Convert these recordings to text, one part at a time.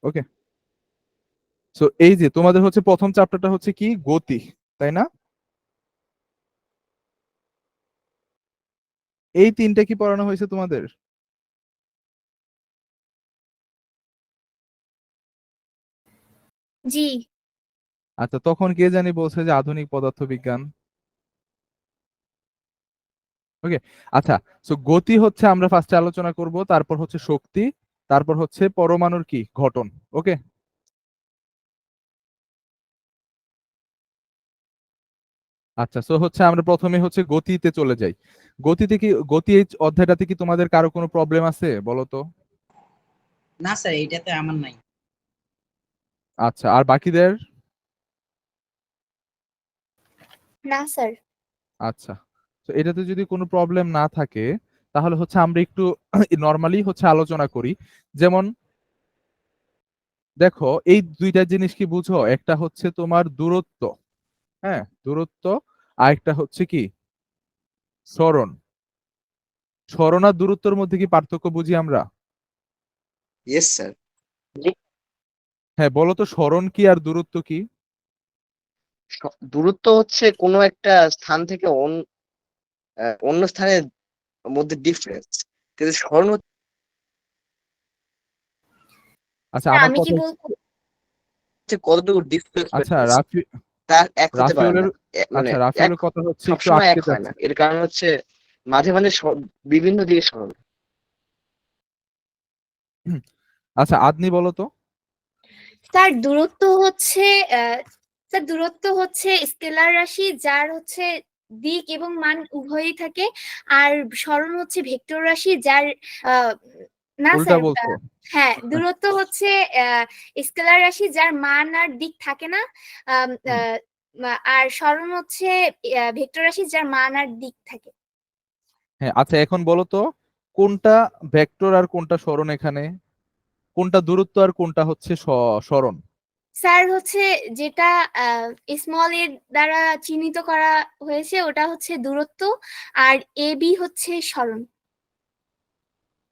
ওকে, so এই যে তোমাদের হচ্ছে প্রথম চ্যাপ্টারটা হচ্ছে কি গতি, তাই না? এই তিনটা কি পড়ানো হয়েছে তোমাদের? জি। আচ্ছা, তখন কে জানি বলছে যে আধুনিক পদার্থবিজ্ঞান। ওকে, আচ্ছা, সো গতি হচ্ছে আমরা ফার্স্টে আলোচনা করব, তারপর হচ্ছে শক্তি, তারপর হচ্ছে পরমাণুর কি ঘটন। ওকে, আচ্ছা, সো হচ্ছে আমরা প্রথমে হচ্ছে গতিতে চলে যাই। গতিতে কি, গতি এই অধ্যায়টাতে কি তোমাদের কারো কোনো প্রবলেম আছে বলো তো? না স্যার, এইটাতে আমার নাই। আচ্ছা, আর বাকিদের? না স্যার। আচ্ছা, তো এটাতে যদি কোনো প্রবলেম না থাকে তাহলে হচ্ছে আমরা একটু নর্মালি হচ্ছে আলোচনা করি। যেমন দেখো, এই দুইটা জিনিস কি বুঝো? একটা হচ্ছে তোমার দূরত্ব, হ্যাঁ দূরত্ব, আর একটা হচ্ছে কি সরণ। সরণ আর দূরত্বের মধ্যে কি পার্থক্য বুঝি আমরা? Yes sir. হ্যাঁ বলো তো, সরণ কি আর দূরত্ব কি? দূরত্ব হচ্ছে কোনো একটা স্থান থেকে অন্য স্থানের মধ্যে ডিফারেন্স, কিন্তু স্মরণ আচ্ছা আমার আমি কি কথা, বলবো? হচ্ছে কতটুকু ডিফারেন্স আচ্ছা রাফি, তার এক হতে পারে রাফিউলের, না। মানে আচ্ছা এক রাফিউলের কথা হচ্ছে একটু সবসময় আটকে এক হয় না, যাচ্ছে। এর কারণ হচ্ছে মাঝে মাঝে বিভিন্ন দিকে সরণ। আচ্ছা আদনি বলো তো। স্যার দূরত্ব হচ্ছে স্যার দূরত্ব হচ্ছে স্কেলার রাশি যার হচ্ছে দিক এবং মান উভয়ই থাকে। আর সরণ হচ্ছে ভেক্টর রাশি যার আহ, না উল্টা স্যার, বলছো। হ্যাঁ দূরত্ব হচ্ছে স্কেলার রাশি যার মান আর দিক থাকে না। আম, হুম, আহ, আর সরণ হচ্ছে ভেক্টর রাশি যার মান আর দিক থাকে। হ্যাঁ আচ্ছা, এখন বলো তো কোনটা ভেক্টর আর কোনটা সরণ এখানে, কোনটা দূরত্ব আর কোনটা হচ্ছে সরণ? স্যার হচ্ছে যেটা স্মল এর দ্বারা চিহ্নিত করা হয়েছে ওটা হচ্ছে দূরত্ব, আর এ বি হচ্ছে সরণ।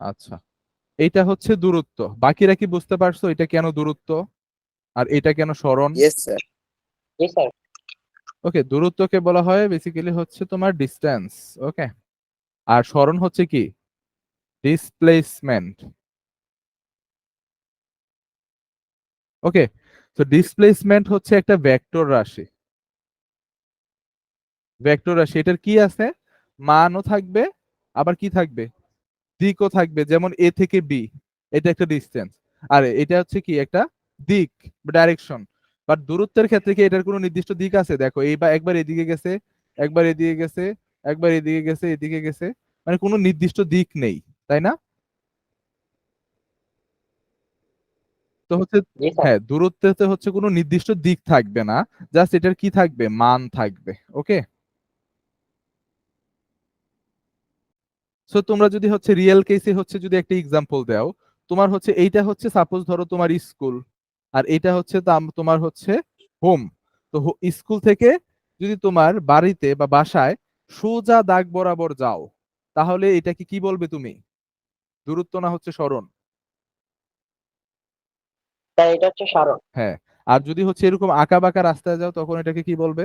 আচ্ছা, এইটা হচ্ছে দূরত্ব, বাকিরা কি বুঝতে পারছো এটা কেন দূরত্ব আর এটা কেন সরণ? Yes sir. Yes sir. Okay, দূরত্বকে বলা হয় বেসিক্যালি হচ্ছে তোমার ডিস্টেন্স। ওকে, আর সরণ হচ্ছে কি ডিসপ্লেসমেন্ট। ওকে, তো ডিসপ্লেসমেন্ট হচ্ছে একটা ভেক্টর রাশি। ভেক্টর রাশি, এটার কি আছে, মানও থাকবে, আবার কি থাকবে, দিকও থাকবে। যেমন এ থেকে বি, এটা একটা ডিস্টেন্স, আর এটা হচ্ছে কি একটা দিক, ডাইরেকশন। বাট দূরত্বের ক্ষেত্রে কি এটার কোনো নির্দিষ্ট দিক আছে? দেখো এই বা একবার এদিকে গেছে, একবার এদিকে গেছে, একবার এদিকে গেছে, এদিকে গেছে, মানে কোনো নির্দিষ্ট দিক নেই, তাই না? তো হচ্ছে, জি স্যার। হ্যাঁ দূরত্বতে হচ্ছে কোনো নির্দিষ্ট দিক থাকবে না, জাস্ট এটার কি থাকবে, মান থাকবে। ওকে, সো তোমরা যদি হচ্ছে রিয়েল কেসে হচ্ছে যদি একটা এক্সাম্পল দাও, তোমার হচ্ছে এইটা হচ্ছে সাপোজ ধরো তোমার স্কুল, আর এটা হচ্ছে তোমার হচ্ছে হোম। তো স্কুল থেকে যদি তোমার বাড়িতে বা বাসায় সোজা দাগ বরাবর যাও, তাহলে এটাকে কি বলবে তুমি, দূরত্ব না হচ্ছে সরণ? স্যার এটা হচ্ছে সরণ। হ্যাঁ, আর যদি হচ্ছে এরকম আঁকা বাঁকা রাস্তায় যাও তখন এটাকে কি বলবে?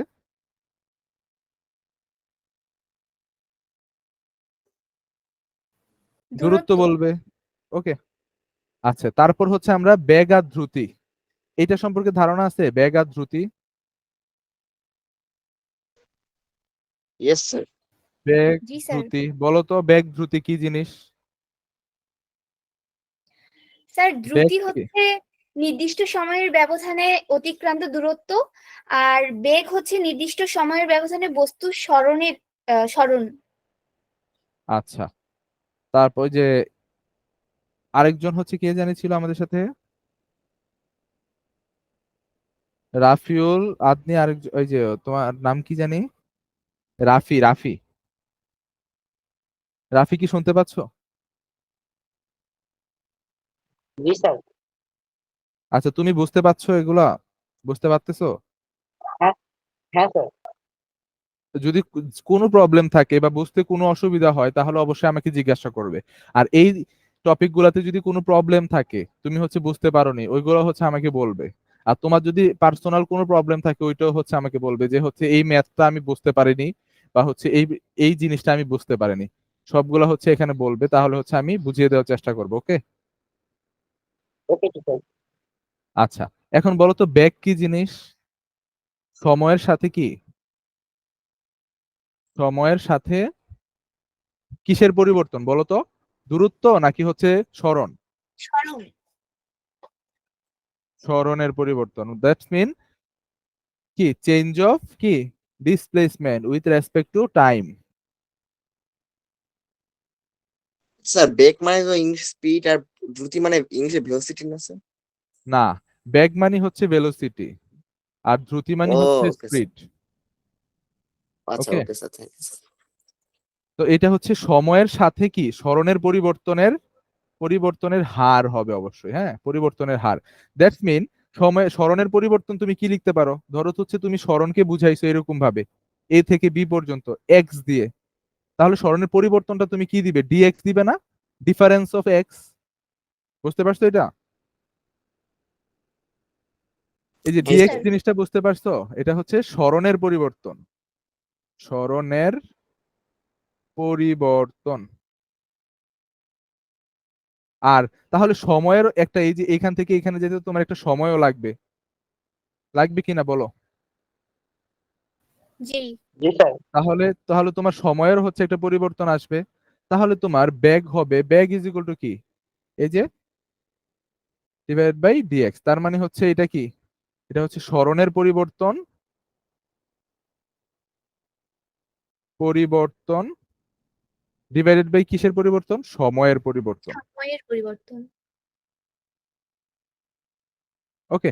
দূরত্ব দূরত্ব। বলবে। ওকে, আচ্ছা, তারপর হচ্ছে আমরা বেগ আর দ্রুতি, এটা সম্পর্কে ধারণা আছে, বেগ আর দ্রুতি? Yes sir. বেগ জি স্যার। দ্রুতি বলো তো, বেগ দ্রুতি কি জিনিস? স্যার বেগ দ্রুতি কি? হচ্ছে নির্দিষ্ট সময়ের ব্যবধানে অতিক্রান্ত দূরত্ব, আর বেগ হচ্ছে নির্দিষ্ট সময়ের ব্যবধানে বস্তুর সরণের সরণ। আচ্ছা, তারপর যে আরেকজন হচ্ছে কে জানি ছিল আমাদের সাথে, রাফিউল, আদনি, আরেকজন ওই যে তোমার নাম কি জানি, রাফি, রাফি, রাফি কি শুনতে পাচ্ছো? জি স্যার। আচ্ছা, তুমি বুঝতে পারছো এগুলা, বুঝতে পারতেছো? হ্যাঁ। হ্যাঁ স্যার। যদি কোনো প্রবলেম থাকে বা বুঝতে কোনো অসুবিধা হয় তাহলে অবশ্যই আমাকে জিজ্ঞাসা করবে। আর এই টপিক গুলাতে যদি কোনো প্রবলেম থাকে, তুমি হচ্ছে বুঝতে পারোনি, ওইগুলো হচ্ছে আমাকে বলবে। আর তোমার যদি পার্সোনাল কোনো প্রবলেম থাকে, ওইটাও হচ্ছে আমাকে বলবে যে হচ্ছে এই ম্যাথটা আমি বুঝতে পারিনি, বা হচ্ছে এই এই জিনিসটা আমি বুঝতে পারিনি। সবগুলো হচ্ছে এখানে বলবে, তাহলে হচ্ছে আমি বুঝিয়ে দেওয়ার চেষ্টা করবো। ওকে? ওকে টিচার। আচ্ছা, এখন বলো তো বেগ কি জিনিস? সময়ের সাথে কি, সময়ের সাথে কিসের পরিবর্তন বলো তো? দূরত্ব নাকি হচ্ছে সরণ? সরল। সরণের পরিবর্তন। দ্যাটস মিন কি, চেঞ্জ অফ কি, displacement with respect to time. Sir বেক মানে তো ইংলিশ স্পিড, আর দ্রুতি মানে ইংলিশে ভেলোসিটি না স্যার? না, বেগ মানে হচ্ছে ভেলোসিটি, আর দ্রুতি মানে ও হচ্ছে ওকে স্যার। স্পিড। আচ্ছা okay, okay sir, thank you sir. তো এটা হচ্ছে সময়ের সাথে কি সরণের পরিবর্তনের পরিবর্তনের হার হবে অবশ্যই, হ্যাঁ, পরিবর্তনের হার। দ্যাটস মিন সময় সরণের পরিবর্তন তুমি কি লিখতে পারো? ধরো হচ্ছে তুমি সরণকে বুঝাইছো এরকম ভাবে, এ থেকে বি পর্যন্ত এক্স দিয়ে, তাহলে সরণের পরিবর্তনটা তুমি কি দিবে? ডিএক্স দিবে না? Difference of x. বুঝতে পারছো এটা? এই যে জি ডিএক্স স্যার। জিনিসটা বুঝতে পারছো? এটা হচ্ছে সরণের পরিবর্তন, সরণের পরিবর্তন। আর তাহলে সময়ের একটা, এই যে এখান থেকে এখানে যেতে তোমার একটা সময়ও লাগবে, লাগবে কিনা বলো? জি। জি স্যার। তাহলে তাহলে তোমার সময়ের হচ্ছে একটা পরিবর্তন আসবে। তাহলে তোমার ব্যাগ হবে, ব্যাগ ইজ ইকুয়াল টু কি, এই যে ডিভাইডেড বাই ডিএক্স। তার মানে হচ্ছে এটা কি, এটা হচ্ছে সরণের পরিবর্তন, পরিবর্তন ডিভাইডেড বাই কিসের পরিবর্তন? সময়ের পরিবর্তন। সময়ের পরিবর্তন। ওকে,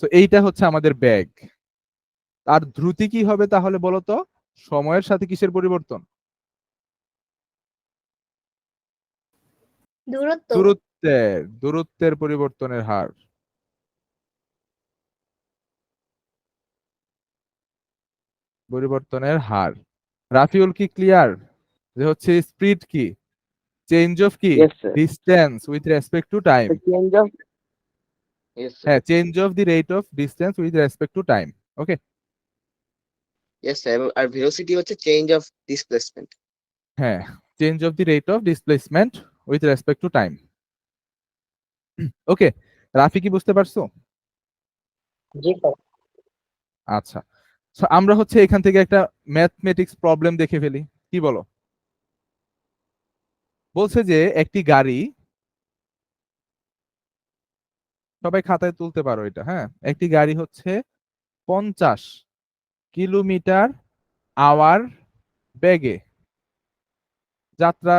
তো এইটা হচ্ছে আমাদের ব্যাগ। আর দ্রুতি কি হবে তাহলে বলো তো? সময়ের সাথে কিসের পরিবর্তন? দূরত্ব। দূরত্বের পরিবর্তনের হার। পরিবর্তনের হার। রাফিউল কি ক্লিয়ার যে হচ্ছে স্পিড কি, চেঞ্জ অফ কি, yes sir. Distance with respect to time. Change of. Yes sir. হ্যাঁ, change of the rate of distance with respect to time. Okay, yes sir, আর ভেলোসিটি হচ্ছে চেঞ্জ অফ ডিসপ্লেসমেন্ট। হ্যাঁ, change of the rate of displacement with respect to time. Okay, Rafi কি বুঝতে পারছো? জি sir. আচ্ছা, so আমরা হচ্ছে এখান থেকে একটা ম্যাথমেটিক্স প্রবলেম দেখে ফেলি, কি বলো? বলছে যে একটি গাড়ি, সবাই খাতায় তুলতে পারো এটা, হ্যাঁ, একটি গাড়ি হচ্ছে 50 কিলোমিটার আওয়ার বেগে যাত্রা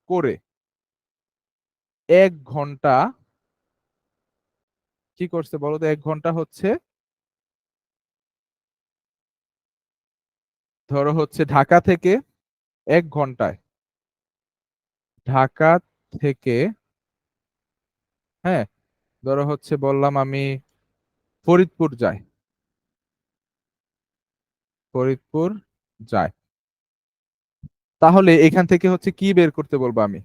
করে 1 ঘন্টা, কি করছে বলো তো? 1 ঘন্টা হচ্ছে, ধরো হচ্ছে ঢাকা থেকে 1 ঘন্টায়, ঢাকা থেকে, হ্যাঁ, ধরো হচ্ছে বললাম আমি ফরিদপুর যাই, ফরিদপুর যায়, তাহলে এখান থেকে হচ্ছে কি বের করতে বলবো আমি?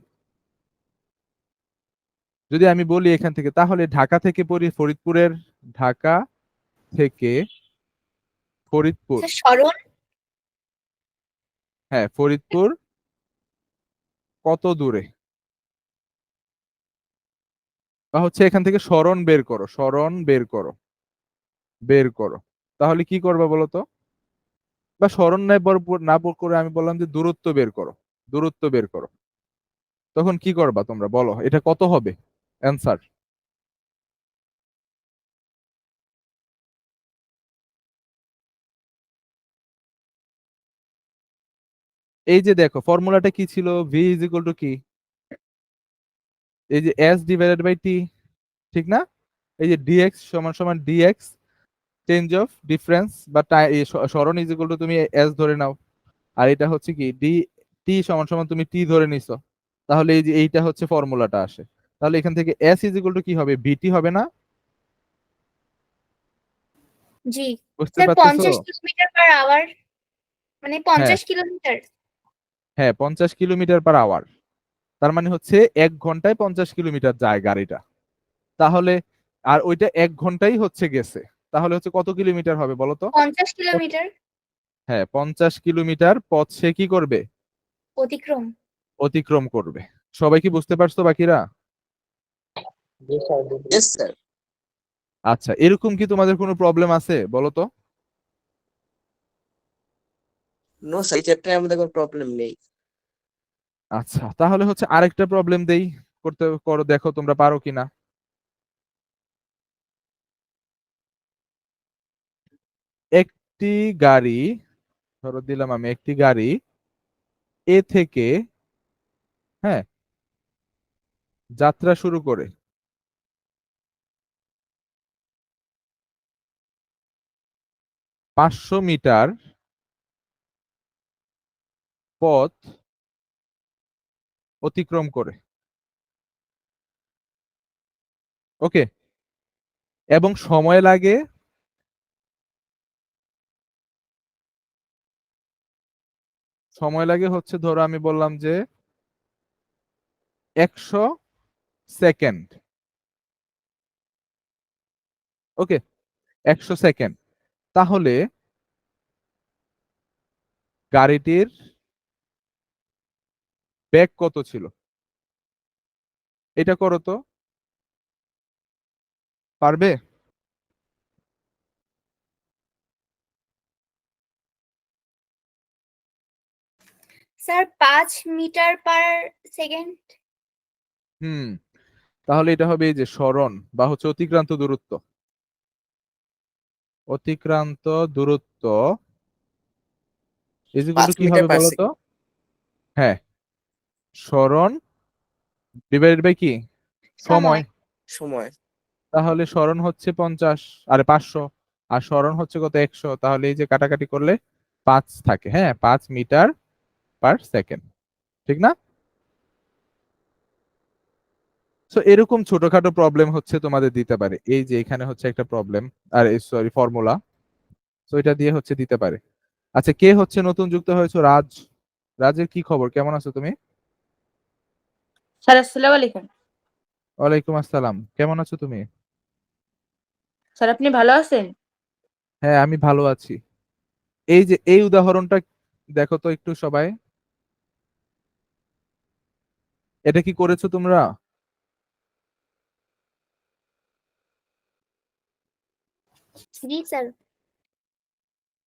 যদি আমি বলি এখান থেকে, তাহলে ঢাকা থেকে ফরিদপুরের, ঢাকা থেকে ফরিদপুর, স্যার সরল। হ্যাঁ, ফরিদপুর কত দূরে? বা হচ্ছে এখান থেকে সরণ বের করো, সরণ বের করো, বের করো। তাহলে কি করবে বলো তো? বা সরণ না বের করে আমি বললাম যে দূরত্ব বের করো, দূরত্ব বের করো। তখন কি করবা তোমরা বলো, এটা কত হবে অ্যান্সার? এই যে দেখো ফর্মুলাটা কি ছিল, ভি ইজ ইকুয়াল টু কি, এই যে এস ডিভাইডেড বাই টি, ঠিক না? এই যে ডিএক্স সমান সমান ডিএক্স, চেঞ্জ অফ ডিফারেন্স বা সরণ ইজ ইকুয়াল টু তুমি এস ধরে নাও, আর এটা হচ্ছে কি ডি, টি সমান সমান তুমি টি ধরে নিছো। তাহলে এই যে এইটা হচ্ছে ফর্মুলাটা আসে। তাহলে এখান থেকে এস ইজ ইকুয়াল টু কি হবে? বিটি হবে না? জি। বুঝতে স্যার পারতেছো? 50 কিলোমিটার পার আওয়ার, মানে হ্যাঁ, 50 কিলোমিটার। হ্যাঁ, 50 কিলোমিটার পার আওয়ার। তার মানে হচ্ছে 1 ঘন্টায় 50 কিলোমিটার যায় গাড়িটা। তাহলে আর ওইটা 1 ঘন্টাই হচ্ছে গেছে, তাহলে হচ্ছে কত কিলোমিটার হবে বলো তো? 50 কিলোমিটার হ্যাঁ, 50 কিলোমিটার পথ সে কি করবে? অতিক্রম। অতিক্রম করবে। সবাই কি বুঝতে পারছো বাকিরা? Yes, sir. আচ্ছা, এরকম কি তোমাদের কোনো প্রবলেম আছে বলো তো? No, sir, এই চ্যাপ্টারে আমাদের কোনো প্রবলেম নেই। আচ্ছা, তাহলে হচ্ছে আরেকটা প্রবলেম দেই, করতে করো, দেখো তোমরা পারো কিনা। একটি গাড়ি, ধরো দিলাম আমি একটি গাড়ি এ থেকে, হ্যাঁ, যাত্রা শুরু করে 500 মিটার পথ অতিক্রম করে, ওকে, এবং সময় লাগে হচ্ছে, ধরো আমি বললাম যে 100 সেকেন্ড, ওকে, 100 সেকেন্ড। তাহলে গাড়িটির বেগ কত ছিল? এটা করো তো, পারবে? Sir 5 metre per second. হুম, তাহলে এটা হবে এই যে সরণ বা হচ্ছে অতিক্রান্ত দূরত্ব। অতিক্রান্ত দূরত্ব ইজিক্যাল 5 টু কি মিটার হবে পার বলো তো? সেকেন্ড। হ্যাঁ, সরণ ডিভাইডেড বাই কি? সময়। সময়। সময়। তাহলে সরণ হচ্ছে 50, আরে 500, আর সরণ হচ্ছে কত? 100। তাহলে এই যে কাটাকাটি করলে 5 থাকে, হ্যাঁ, 5 মিটার/সেকেন্ড, ঠিক না? সো এরকম ছোটখাটো প্রবলেম হচ্ছে তোমাদের দিতে পারে, এই যে এখানে হচ্ছে একটা প্রবলেম, আর সরি ফর্মুলা, তো এটা দিয়ে হচ্ছে দিতে পারে। আচ্ছা, কে হচ্ছে নতুন যুক্ত হয়েছে? রাজ। রাজের কি খবর, কেমন আছো তুমি? স্যার আসসালামু আলাইকুম। ওয়ালাইকুম আসসালাম, কেমন আছো তুমি? স্যার আপনি ভালো আছেন? হ্যাঁ, আমি ভালো আছি। এই যে এই উদাহরণটা দেখো তো একটু সবাই, এটা কি করেছো তোমরা? জি স্যার।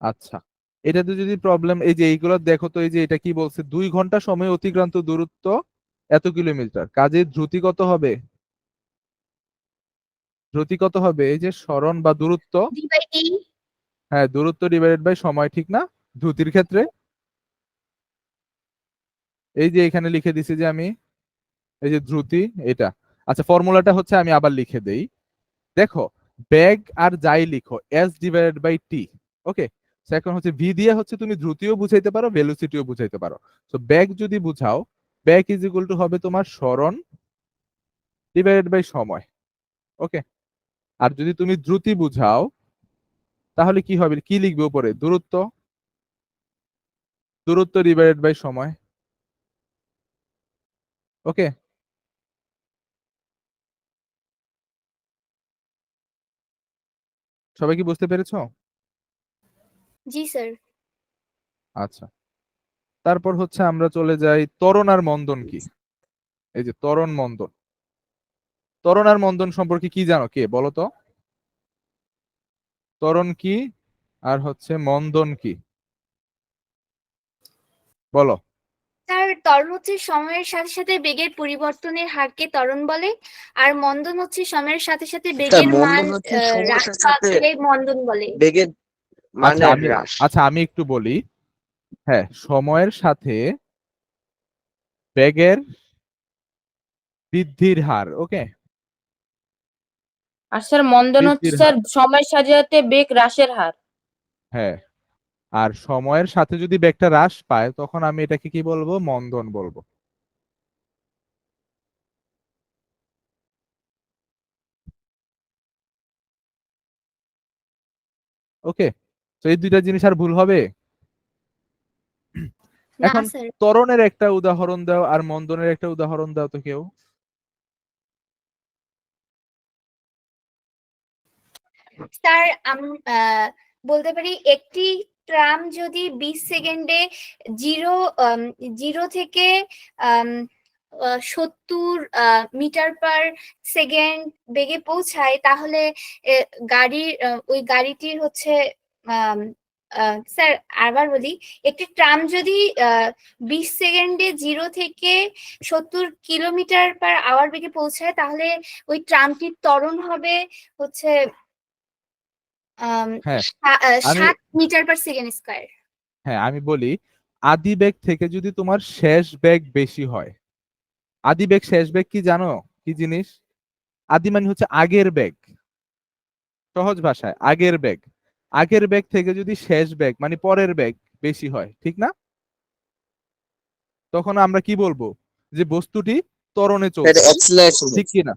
আচ্ছা, এটাতে যদি প্রবলেম, এই যে এইগুলো দেখো তো, এই যে এটা কি বলছে, 2 ঘন্টা সময় অতিক্রান্ত দূরত্ব এত কিলোমিটার, কাজে দ্রুতি কত হবে? দ্রুতি কত হবে? এই যে সরণ বা দূরত্ব, ডি/টি। হ্যাঁ, দূরত্ব ডিভাইডেড বাই সময়, ঠিক না? দ্রুতির ক্ষেত্রে এই যে এখানে লিখে দিছি যে আমি, এই যে দ্রুতি, এটা। আচ্ছা, ফর্মুলাটা হচ্ছে আমি আবার লিখে দেই, দেখো, বেগ আর যাই লিখো এস ডিভাইডেড বাই টি, ওকে। এখন হচ্ছে ভি দিয়ে হচ্ছে তুমি দ্রুতিও বুঝাইতে পারো, ভেলোসিটিও বুঝাইতে পারো। তো বেগ যদি বুঝাও, বেগ ইজ ইকুয়াল টু হবে তোমার সরণ ডিভাইডেড বাই সময়, ওকে। আর যদি তুমি দ্রুতি বুঝাও, তাহলে কি হবে, কি লিখবে উপরে? দূরত্ব, দূরত্ব ডিভাইডেড বাই সময়, ওকে। সবাই কি বুঝতে পেরেছো? জি স্যার। আচ্ছা, তারপর হচ্ছে আমরা চলে যাই ত্বরণ আর মন্দন কি। এই যে ত্বরণ মন্দন, ত্বরণ আর মন্দন সম্পর্কে কি জানো, কে বলো তো? ত্বরণ কি আর হচ্ছে মন্দন কি, বলো। স্যার ত্বরণ হচ্ছে সময়ের সাথে সাথে বেগের পরিবর্তনের হারকে ত্বরণ বলে, আর মন্দন হচ্ছে সময়ের সাথে সাথে স্যার বেগের মান মন্দন হচ্ছে সময়ের হ্রাস সাথে সাথে পাওয়াকে মন্দন বলে। বেগের আচ্ছা মানের আমি হ্রাস। আচ্ছা আমি একটু বলি, হ্যাঁ, সময়ের সাথে বেগের বৃদ্ধির হার, ওকে, আর স্যার মন্দন হচ্ছে বৃদ্ধির স্যার হার, সময়ের সাথে সাথে বেগ হ্রাসের হার। হ্যাঁ। আর সময়ের সাথে যদি বেগটা হ্রাস পায়, তখন আমি এটাকে কি বলবো? মন্দন বলবো। ওকে, তো এই দুইটা জিনিস আর ভুল হবে? না এখন স্যার। ত্বরণের একটা উদাহরণ দাও আর মন্দনের একটা উদাহরণ দাও তো কেউ। স্যার বলতে পারি একটি ট্রাম যদি 20 সেকেন্ডে জিরো জিরো থেকে 70 মিটার পার সেকেন্ড বেগে পৌঁছায়, তাহলে গাড়ির ওই গাড়িটির হচ্ছে স্যার আবার বলি, একটি ট্রাম যদি 20 সেকেন্ডে 0 থেকে 70 কিলোমিটার পার আওয়ার বেগে পৌঁছায়, তাহলে ওই ট্রামটির ত্বরণ হবে হচ্ছে হ্যাঁ আমি 7 মিটার পার সেকেন্ড স্কয়ার। আমি বলি, আদি বেগ থেকে যদি তোমার শেষ বেগ বেশি হয়, আদি বেগ শেষ বেগ কি জানো কি জিনিস? আদি মানে হচ্ছে আগের বেগ, সহজ ভাষায় আগের বেগ। আগের বেগ থেকে যদি শেষ বেগ মানে পরের বেগ বেশি হয়, ঠিক না? তখন আমরা কি বলবো? যে বস্তুটি ত্বরণে এটা চলছে, অ্যাক্সিলারেশন ঠিক কি না?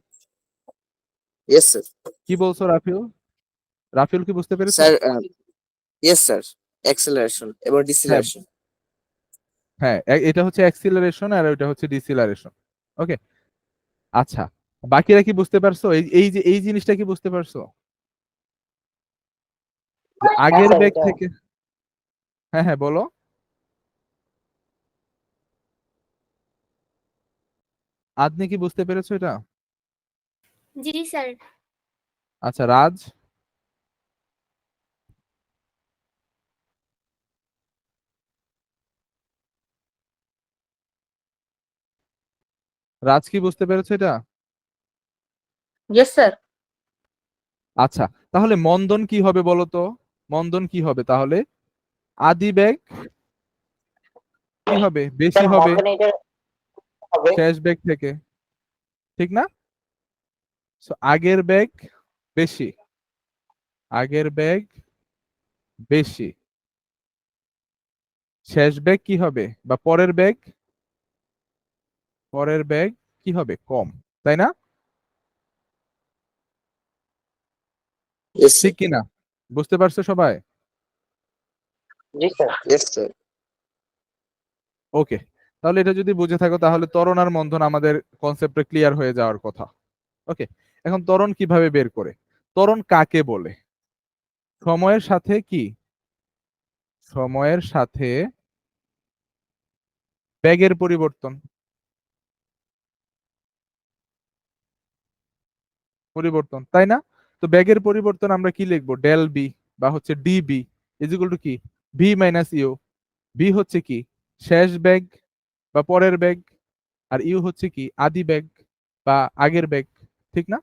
Yes sir. কি বলছো রাফিউল? রাফিউল কি বুঝতে পেরেছো? স্যার ইয়েস স্যার, অ্যাক্সিলারেশন এবং হ্যাঁ ডিসিলারেশন। হ্যাঁ, এটা হচ্ছে অ্যাক্সিলারেশন আর ওইটা হচ্ছে ডিসিলারেশন। ওকে, আচ্ছা, বাকিরা কি বুঝতে পারছো? এই যে এই জিনিসটা কি বুঝতে পারছো? যে আগের বেগ থেকে, হ্যাঁ হ্যাঁ বলো। আদনি কি বুঝতে পেরেছো এটা? জি স্যার। আচ্ছা, রাজ? রাজ কি বুঝতে পেরেছো এটা? Yes sir. আচ্ছা, তাহলে মন্দন কি হবে বলো তো? মন্দন কি হবে তাহলে? আদি বেগ কি হবে? বেশি হবে শেষ বেগ থেকে, ঠিক না? So, আগের বেগ বেশি, আগের বেগ বেশি, শেষ বেগ কি হবে? বা পরের বেগ, পরের বেগ কি হবে? কম, তাই না? ইয়েস ঠিক স্যার। কি না? বুঝতে পারছো সবাই? জি স্যার। Yes sir. ওকে, তাহলে এটা যদি বুঝে থাকো তাহলে ত্বরণ আর মন্দন আমাদের কনসেপ্টে ক্লিয়ার হয়ে যাওয়ার কথা। ওকে, এখন ত্বরণ কিভাবে বের করে? ত্বরণ কাকে বলে? সময়ের সাথে কি? সময়ের সাথে বেগের পরিবর্তন, পরিবর্তন, তাই না? তো বেগের পরিবর্তন আমরা কি লিখবো? ডেল বি বা হচ্ছে ডিবি ইজ ইকুয়াল টু কি? V minus U. ভি হচ্ছে কি? শেষ বেগ বা পরের বেগ, আর ইউ হচ্ছে কি? আদি বেগ বা আগের বেগ, ঠিক না?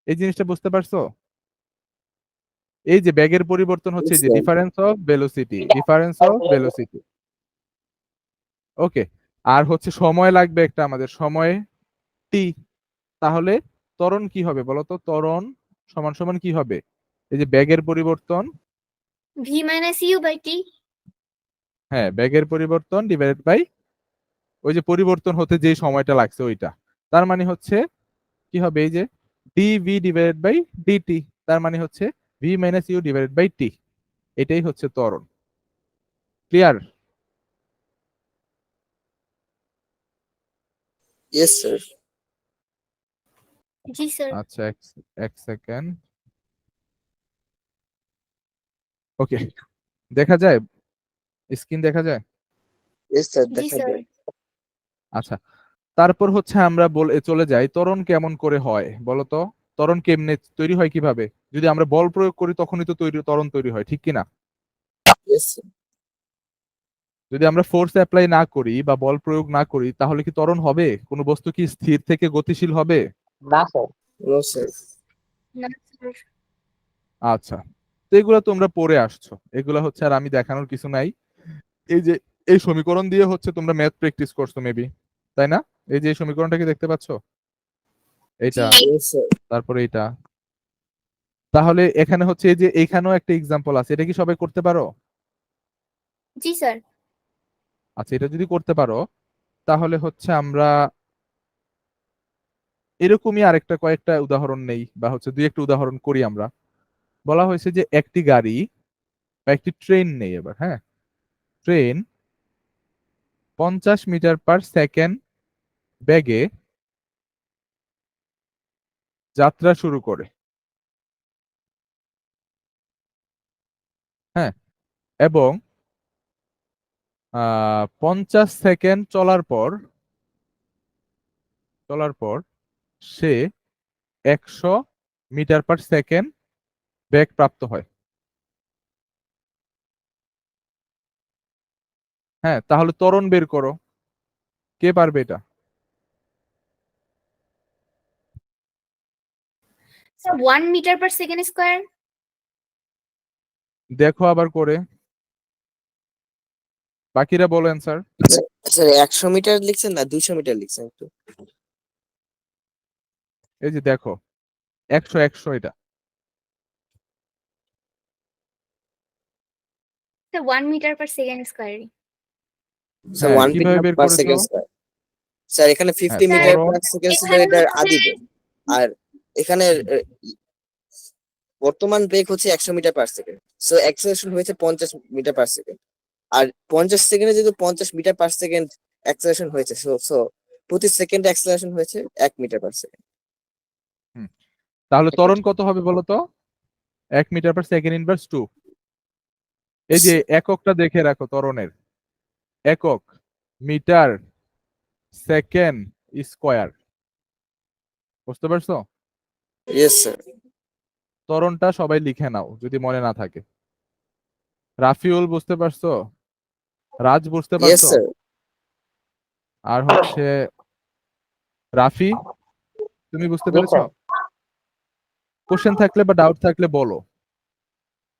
এই জিনিসটা বুঝতে পারছো? এই যে বেগের পরিবর্তন হচ্ছে ইয়েস যে sir. Difference of velocity, difference of velocity. Okay, আর হচ্ছে সময় লাগবে একটা আমাদের, সময় টি। তাহলে ত্বরণ কি হবে বলো তো? ত্বরণ সমান সমান কি হবে? এই যে বেগের পরিবর্তন, V minus you by T. হ্যাঁ বেগের পরিবর্তন ডিভাইডেড বাই ওই যে পরিবর্তন হতে যে সময়টা লাগছে ওইটা। তার মানে হচ্ছে কি হবে? এই যে ডিভি ডিভাইডেড বাই ডিটি, তার মানে হচ্ছে V minus U divided by T. এটাই হচ্ছে ত্বরণ। ক্লিয়ার? Yes sir. জি স্যার। আচ্ছা, এক এক সেকেন্ড। ওকে, দেখা যায়? স্ক্রিন দেখা যায়? ইয়েস স্যার, জি দেখা স্যার। যায়। আচ্ছা, তারপর হচ্ছে আমরা চলে যাই ত্বরণ কেমন করে হয় বলো তো? ত্বরণ কেমনে তৈরি হয়, কিভাবে? যদি আমরা বল প্রয়োগ করি তখনই তো ত্বরণ তৈরি হয়, ঠিক কি না? Yes sir. যদি আমরা ফোর্স অ্যাপ্লাই না করি বা বল প্রয়োগ না করি তাহলে কি ত্বরণ হবে? কোনো বস্তু কি স্থির থেকে গতিশীল হবে? না স্যার। No sir. না স্যার। আচ্ছা, তো এগুলো তোমরা পড়ে আসছো, এগুলো হচ্ছে আর আমি দেখানোর কিছু নাই। এই যে এই সমীকরণ দিয়ে হচ্ছে তোমরা ম্যাথ প্র্যাকটিস করছো মেবি, তাই না? এই যে এই সমীকরণটা কি দেখতে পাচ্ছো? এটা, জি। Yes sir. তারপরে এটা। তাহলে এখানে হচ্ছে এই যে এইখানেও একটা এক্সাম্পল আছে, এটা কি সবাই করতে পারো? জি স্যার। আচ্ছা, এটা যদি করতে পারো তাহলে হচ্ছে আমরা এরকমই আরেকটা কয়েকটা উদাহরণ নেই বা হচ্ছে দুই একটা উদাহরণ করি আমরা। বলা হয়েছে যে একটি গাড়ি বা একটি ট্রেন নেই এবার, হ্যাঁ, ট্রেন 50 মিটার পার সেকেন্ড বেগে যাত্রা শুরু করে, হ্যাঁ, এবং 50 সেকেন্ড চলার পর সে 100 মিটার পার সেকেন্ড বেগ প্রাপ্ত হয়। হ্যাঁ, তাহলে ত্বরণ বের করো, কে পারবে এটা? Sir 1 metre per second square. দেখো আবার করে, বাকিরা বলো অ্যান্সার। স্যার 100 মিটার লিখছেন না 200 মিটার লিখছেন একটু? এই যে দেখো 100 100 এটা স্যার 1 মিটার/সেকেন্ড স্কয়ার। স্যার হ্যাঁ, 1 কিভাবে মিটার বের পার করেছো? Second square. স্যার এখানে হ্যাঁ, 50 স্যার মিটার ধরো পার সেকেন্ড ছিল, এখানে এটার হচ্ছে আদি বেগ। আর এখানে বর্তমান বেগ হচ্ছে 100 metre per second. So acceleration হয়েছে 50 মিটার পার সেকেন্ড। আর 50 সেকেন্ডে যদি 50 মিটার পার সেকেন্ড অ্যাক্সেলারেশন হয়েছে, সো প্রতি সেকেন্ডে অ্যাক্সেলারেশন হয়েছে 1 মিটার পার সেকেন্ড। হুম, তাহলে ত্বরণ কত হবে বলো তো? 1 মিটার পার সেকেন্ড ইনভার্স 2। এই যে এককটা দেখে রাখো ত্বরণের, একক মিটার সেকেন্ড স্কয়ার, বুঝতে পারছো? Yes sir. ত্বরণটা সবাই লিখে নাও যদি মনে না থাকে। রাফিউল বুঝতে পারছো? রাজ বুঝতে ইয়েস পারছো? স্যার। আর হচ্ছে রাফি, তুমি বুঝতে জি পেরেছো? স্যার। কোশ্চেন থাকলে বা ডাউট থাকলে বলো।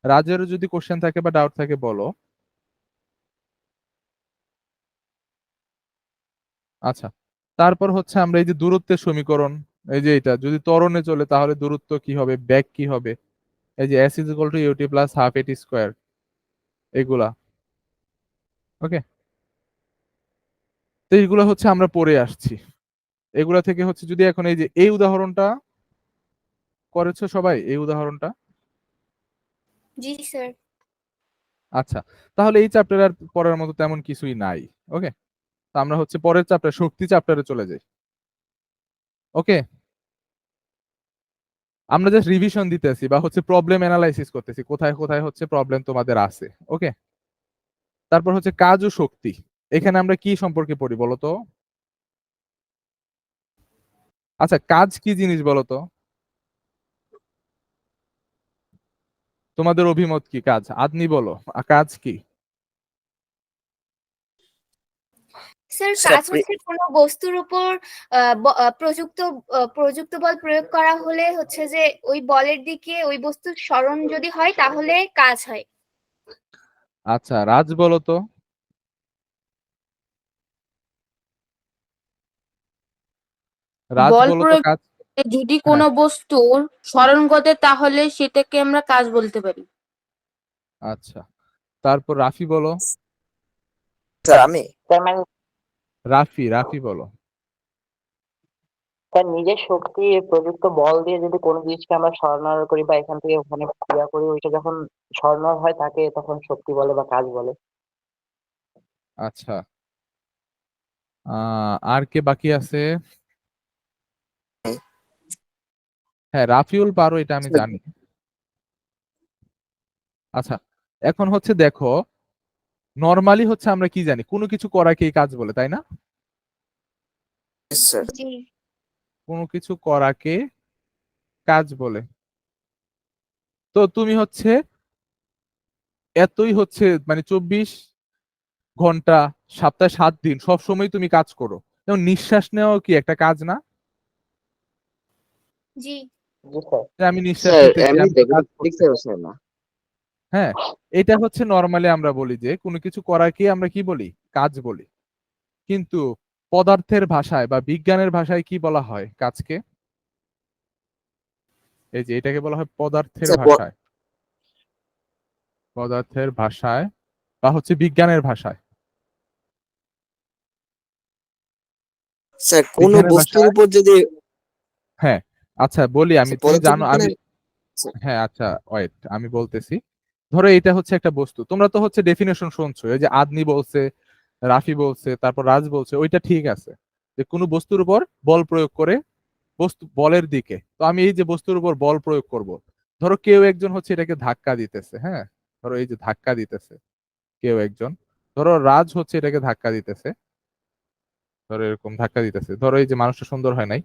রাজেরও যদি কোশ্চেন থাকে বা ডাউট থাকে বলো। আচ্ছা, তারপর হচ্ছে আমরা এই যে দূরত্বের সমীকরণ, এই যে এটা যদি ত্বরণে চলে তাহলে দূরত্ব কি হবে, বেগ কি হবে, এই যে s = ut + ½ at স্কয়ার, এগুলা। ওকে, তো এইগুলো হচ্ছে আমরা পড়ে আসছি। এগুলা থেকে হচ্ছে যদি এখন এই যে এই উদাহরণটা করেছো সবাই, এই উদাহরণটা। জি স্যার। আচ্ছা, তাহলে এই চ্যাপ্টার আর পড়ার মতো তেমন কিছুই নাই। ওকে, তো আমরা হচ্ছে পরের চ্যাপ্টার শক্তি চ্যাপ্টারে চলে যাই। ওকে, আমরা জাস্ট রিভিশন দিতেছি বা হচ্ছে প্রবলেম অ্যানালাইসিস করতেছি, কোথায় কোথায় হচ্ছে প্রবলেম তোমাদের আছে। ওকে, তারপর হচ্ছে কাজ ও শক্তি। এখানে আমরা কি সম্পর্কে পড়ি বলো তো? আচ্ছা, কাজ কি জিনিস বলো তো? তোমাদের অভিমত কি? কাজ আদনি বলো, কাজ কি? স্যার স্যার কাজ হচ্ছে কোনো বস্তুর উপর প্রযুক্ত বল প্রয়োগ করা হলে হচ্ছে যে ওই বলের দিকে ওই বস্তুর সরণ যদি হয় তাহলে কাজ হয়। আচ্ছা, রাজ বলো তো। রাজ বল বলো তো প্রয়োগ কাজ। যদি হ্যাঁ, কোনো বস্তুর সরণ ঘটে তাহলে সেটাকে আমরা কাজ বলতে পারি। আচ্ছা, তারপর রাফি বলো। স্যার আমি তার মানে রাফি বলো। তার নিজের শক্তি প্রযুক্ত বল দিয়ে যদি কোনো জিনিসকে আমরা সরানোর করি বা এখান থেকে ওখানে ক্রিয়া করি, ওইটা যখন সরানোর হয় তাকে তখন শক্তি বলে বা কাজ বলে। আচ্ছা, আর কে বাকি আছে? হ্যাঁ, রাফিউল পারো, এটা আমি জানি। আচ্ছা, এখন হচ্ছে দেখো, নরমালি হচ্ছে আমরা কি জানি, কোনো কিছু করাকেই কাজ বলে, তাই না? স্যার। জি কোনো কিছু করাকে কাজ বলে। তো তুমি হচ্ছে এতই হচ্ছে মানে 24 ঘন্টা সপ্তাহে 7 দিন সব সময় তুমি কাজ করো, যেমন নিঃশ্বাস নেওয়া কি একটা কাজ না? জি জি স্যার। যে আমি নিঃশ্বাস স্যার নিতেছি, এমনি আমি তো দেখতে কাজ দেখতে করতেছি। পাচ্ছেন না। হ্যাঁ, এটা হচ্ছে নরমালি আমরা বলি যে কোনো কিছু করাকে আমরা কি বলি, কাজ বলি। কিন্তু পদার্থের ভাষায় বা বিজ্ঞানের ভাষায় কি বলা হয় কাজকে? এই যে এটাকে বলা হয় পদার্থের স্যার ভাষায়, পদার্থের ভাষায় বা হচ্ছে বিজ্ঞানের ভাষায়। স্যার কোনো বিজ্ঞানের বস্তুর ভাষায়, উপর যদি হ্যাঁ। আচ্ছা বলি আমি, তুমি জানো আমি, পদার্থবিজ্ঞানের হ্যাঁ আচ্ছা ওয়েট আমি বলতেছি। ধরো এটা হচ্ছে একটা বস্তু, তোমরা তো হচ্ছে ডেফিনেশন শুনছো, এই যে আদনি বলছে, রাফি বলছে, তারপর রাজ বলছে, ওইটা ঠিক আছে যে কোনো বস্তুর উপর বল প্রয়োগ করে বস্তু বলের দিকে, তো আমি এই যে বস্তুর উপর বল প্রয়োগ করব, ধরো কেউ একজন হচ্ছে এটাকে ধাক্কা দিতেছে, হ্যাঁ, ধরো এই যে ধাক্কা দিতেছে কেউ একজন, ধরো রাজ হচ্ছে এটাকে ধাক্কা দিতেছে, ধরো এরকম ধাক্কা দিতেছে, ধরো এই যে মানুষটা সুন্দর হয় নাই,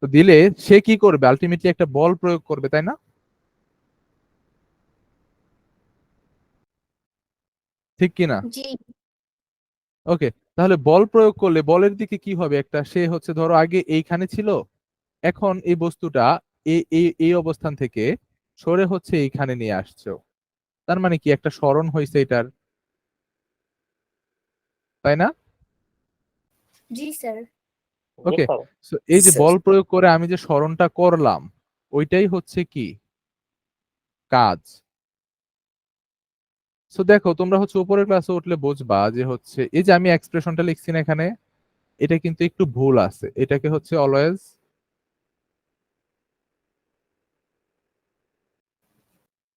তো দিলে সে কি করবে, আলটিমেটলি একটা বল প্রয়োগ করবে, তাই না? ঠিক কি না? জি ওকে, তাহলে বল প্রয়োগ করলে বলের দিকে কি হবে, একটা সে হচ্ছে ধরো আগে এইখানে ছিল, এখন এই বস্তুটা এই এই এই অবস্থান থেকে সরে হচ্ছে এইখানে নিয়ে আসছে, তার মানে কি একটা সরণ হয়েছে এটার, তাই না? জি স্যার। জি ওকে, স্যার। সো এই যে স্যার বল প্রয়োগ করে আমি যে সরণটা করলাম, ওইটাই হচ্ছে কি কাজ। সো দেখো তোমরা হচ্ছে উপরের ক্লাসে উঠলে বুঝবা যে হচ্ছে এই যে আমি এক্সপ্রেশনটা লিখছি না এখানে, এটা কিন্তু একটু ভুল আছে, এটাকে হচ্ছে অলওয়েজ,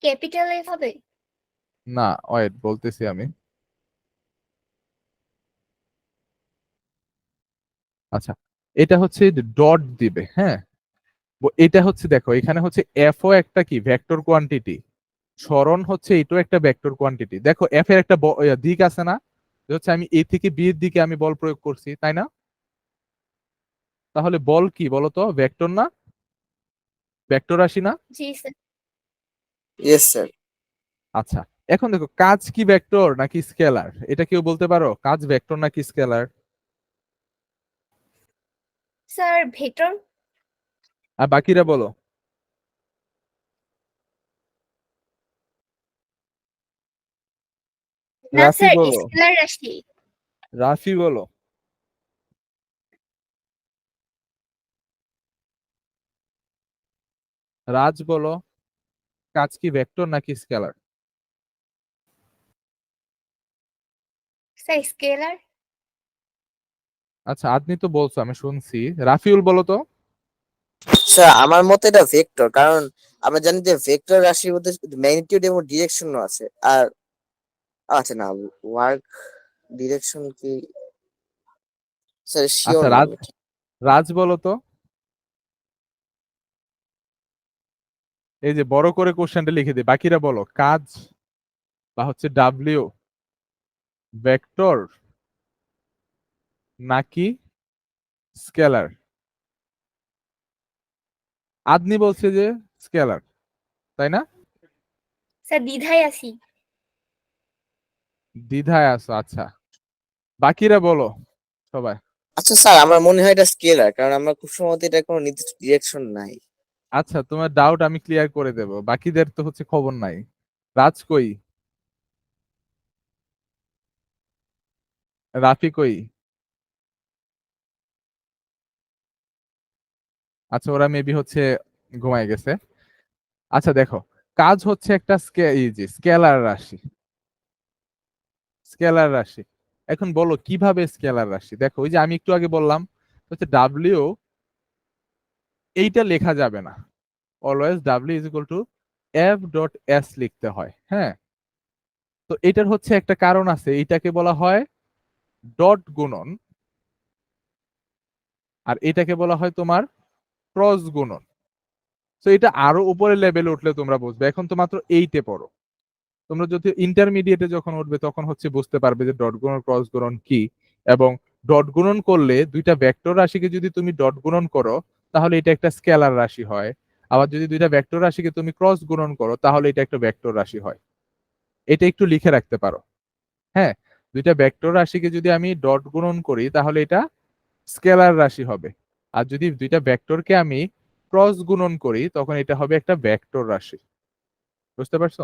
ক্যাপিটাল এ হবে। না ওয়েট বলতেছি আমি, আচ্ছা, এটা হচ্ছে ডট দিবে, হ্যাঁ, এটা হচ্ছে দেখো এখানে হচ্ছে এফ ও একটা কি ভেক্টর কোয়ান্টিটি, সরণ হচ্ছে এটাও একটা ভেক্টর কোয়ান্টিটি, দেখো এফ এর একটা দিক আছে না, যে হচ্ছে আমি এ থেকে বি এর দিকে আমি বল প্রয়োগ করছি, তাই না? তাহলে বল কি বলতো, ভেক্টর না, ভেক্টর রাশি না? জি স্যার। Yes sir. আচ্ছা, এখন দেখো কাজ কি ভেক্টর নাকি স্কেলার, এটা কেউ বলতে পারো, কাজ ভেক্টর নাকি স্কেলার? Sir vector. আর বাকিরা বলো। না রাফি স্যার, বলো, স্কেলার রাশি। রাফি বলো, রাজ বলো, কাজ কি ভেক্টর নাকি স্কেলার? Sir scalar. আচ্ছা আপনি তো বলছো, আমি শুনছি, রাফিউল বলো তো। স্যার আমার মতে এটা ভেক্টর, কারণ আমরা জানি যে ভেক্টর রাশির মধ্যে ম্যাগনিটিউড এবং ডিরেকশনও আছে। আর আচ্ছা না, ওয়ার্ক ডিরেকশন কি স্যার শিওর আচ্ছা না রাজ, আমি ঠিক। রাজ বলো তো, এই যে বড় করে কোশ্চেনটা লিখে দিই, বাকিরা বলো, কাজ বা হচ্ছে ডাব্লিউ ভেক্টর নাকি স্কেলার? আদনি বলছে যে স্কেলার, তাই না? স্যার দ্বিধায় আছি। দ্বিধায় আছো, আচ্ছা, বাকিরা বলো সবাই। আচ্ছা স্যার আমার মনে হয় এটা স্কেলার, কারণ আমরা খুব সম্ভবত এটা কোনো নির্দিষ্ট ডিরেকশন নাই। আচ্ছা তোমার ডাউট আমি ক্লিয়ার করে দেব, বাকিদের তো হচ্ছে খবর নাই, রাজ কই, রাফি কই? আচ্ছা ওরা মেবি হচ্ছে ঘুমায় গেছে। আচ্ছা দেখো, কাজ হচ্ছে একটা স্কেলার রাশি, স্কেলার রাশি। এখন বলো কিভাবে স্কেলার রাশি, দেখো ওই যে আমি একটু আগে বললাম হচ্ছে ডাব্লিউ, এইটা লেখা যাবে না, always W is equal two F dot S লিখতে হয়, হ্যাঁ। তো এটার হচ্ছে একটা কারণ আছে, এটাকে বলা হয় ডট গুণন, আর এটাকে বলা হয় তোমার ক্রস গুণন। তো এটা আরো উপরের লেভেলে উঠলে তোমরা বুঝবে, এখন তো মাত্র এইটে পড়ো, তোমরা যদি ইন্টারমিডিয়েটে যখন উঠবে তখন হচ্ছে বুঝতে পারবে যে ডট গুণন ক্রস গুণন কি, এবং ডট গুণন করলে দুইটা ভেক্টর রাশিকে যদি তুমি ডট গুণন করো তাহলে এটা একটা স্কেলার রাশি হয়, আবার যদি দুইটা ভেক্টর রাশিকে তুমি ক্রস গুণন করো তাহলে এটা একটা ভেক্টর রাশি হয়। এটা একটু লিখে রাখতে পারো, হ্যাঁ, দুইটা ভেক্টর রাশিকে যদি আমি ডট গুণন করি তাহলে এটা স্কেলার রাশি হবে, আর যদি দুইটা ভেক্টরকে আমি ক্রস গুণন করি তখন এটা হবে একটা ভেক্টর রাশি। বুঝতে পারছো?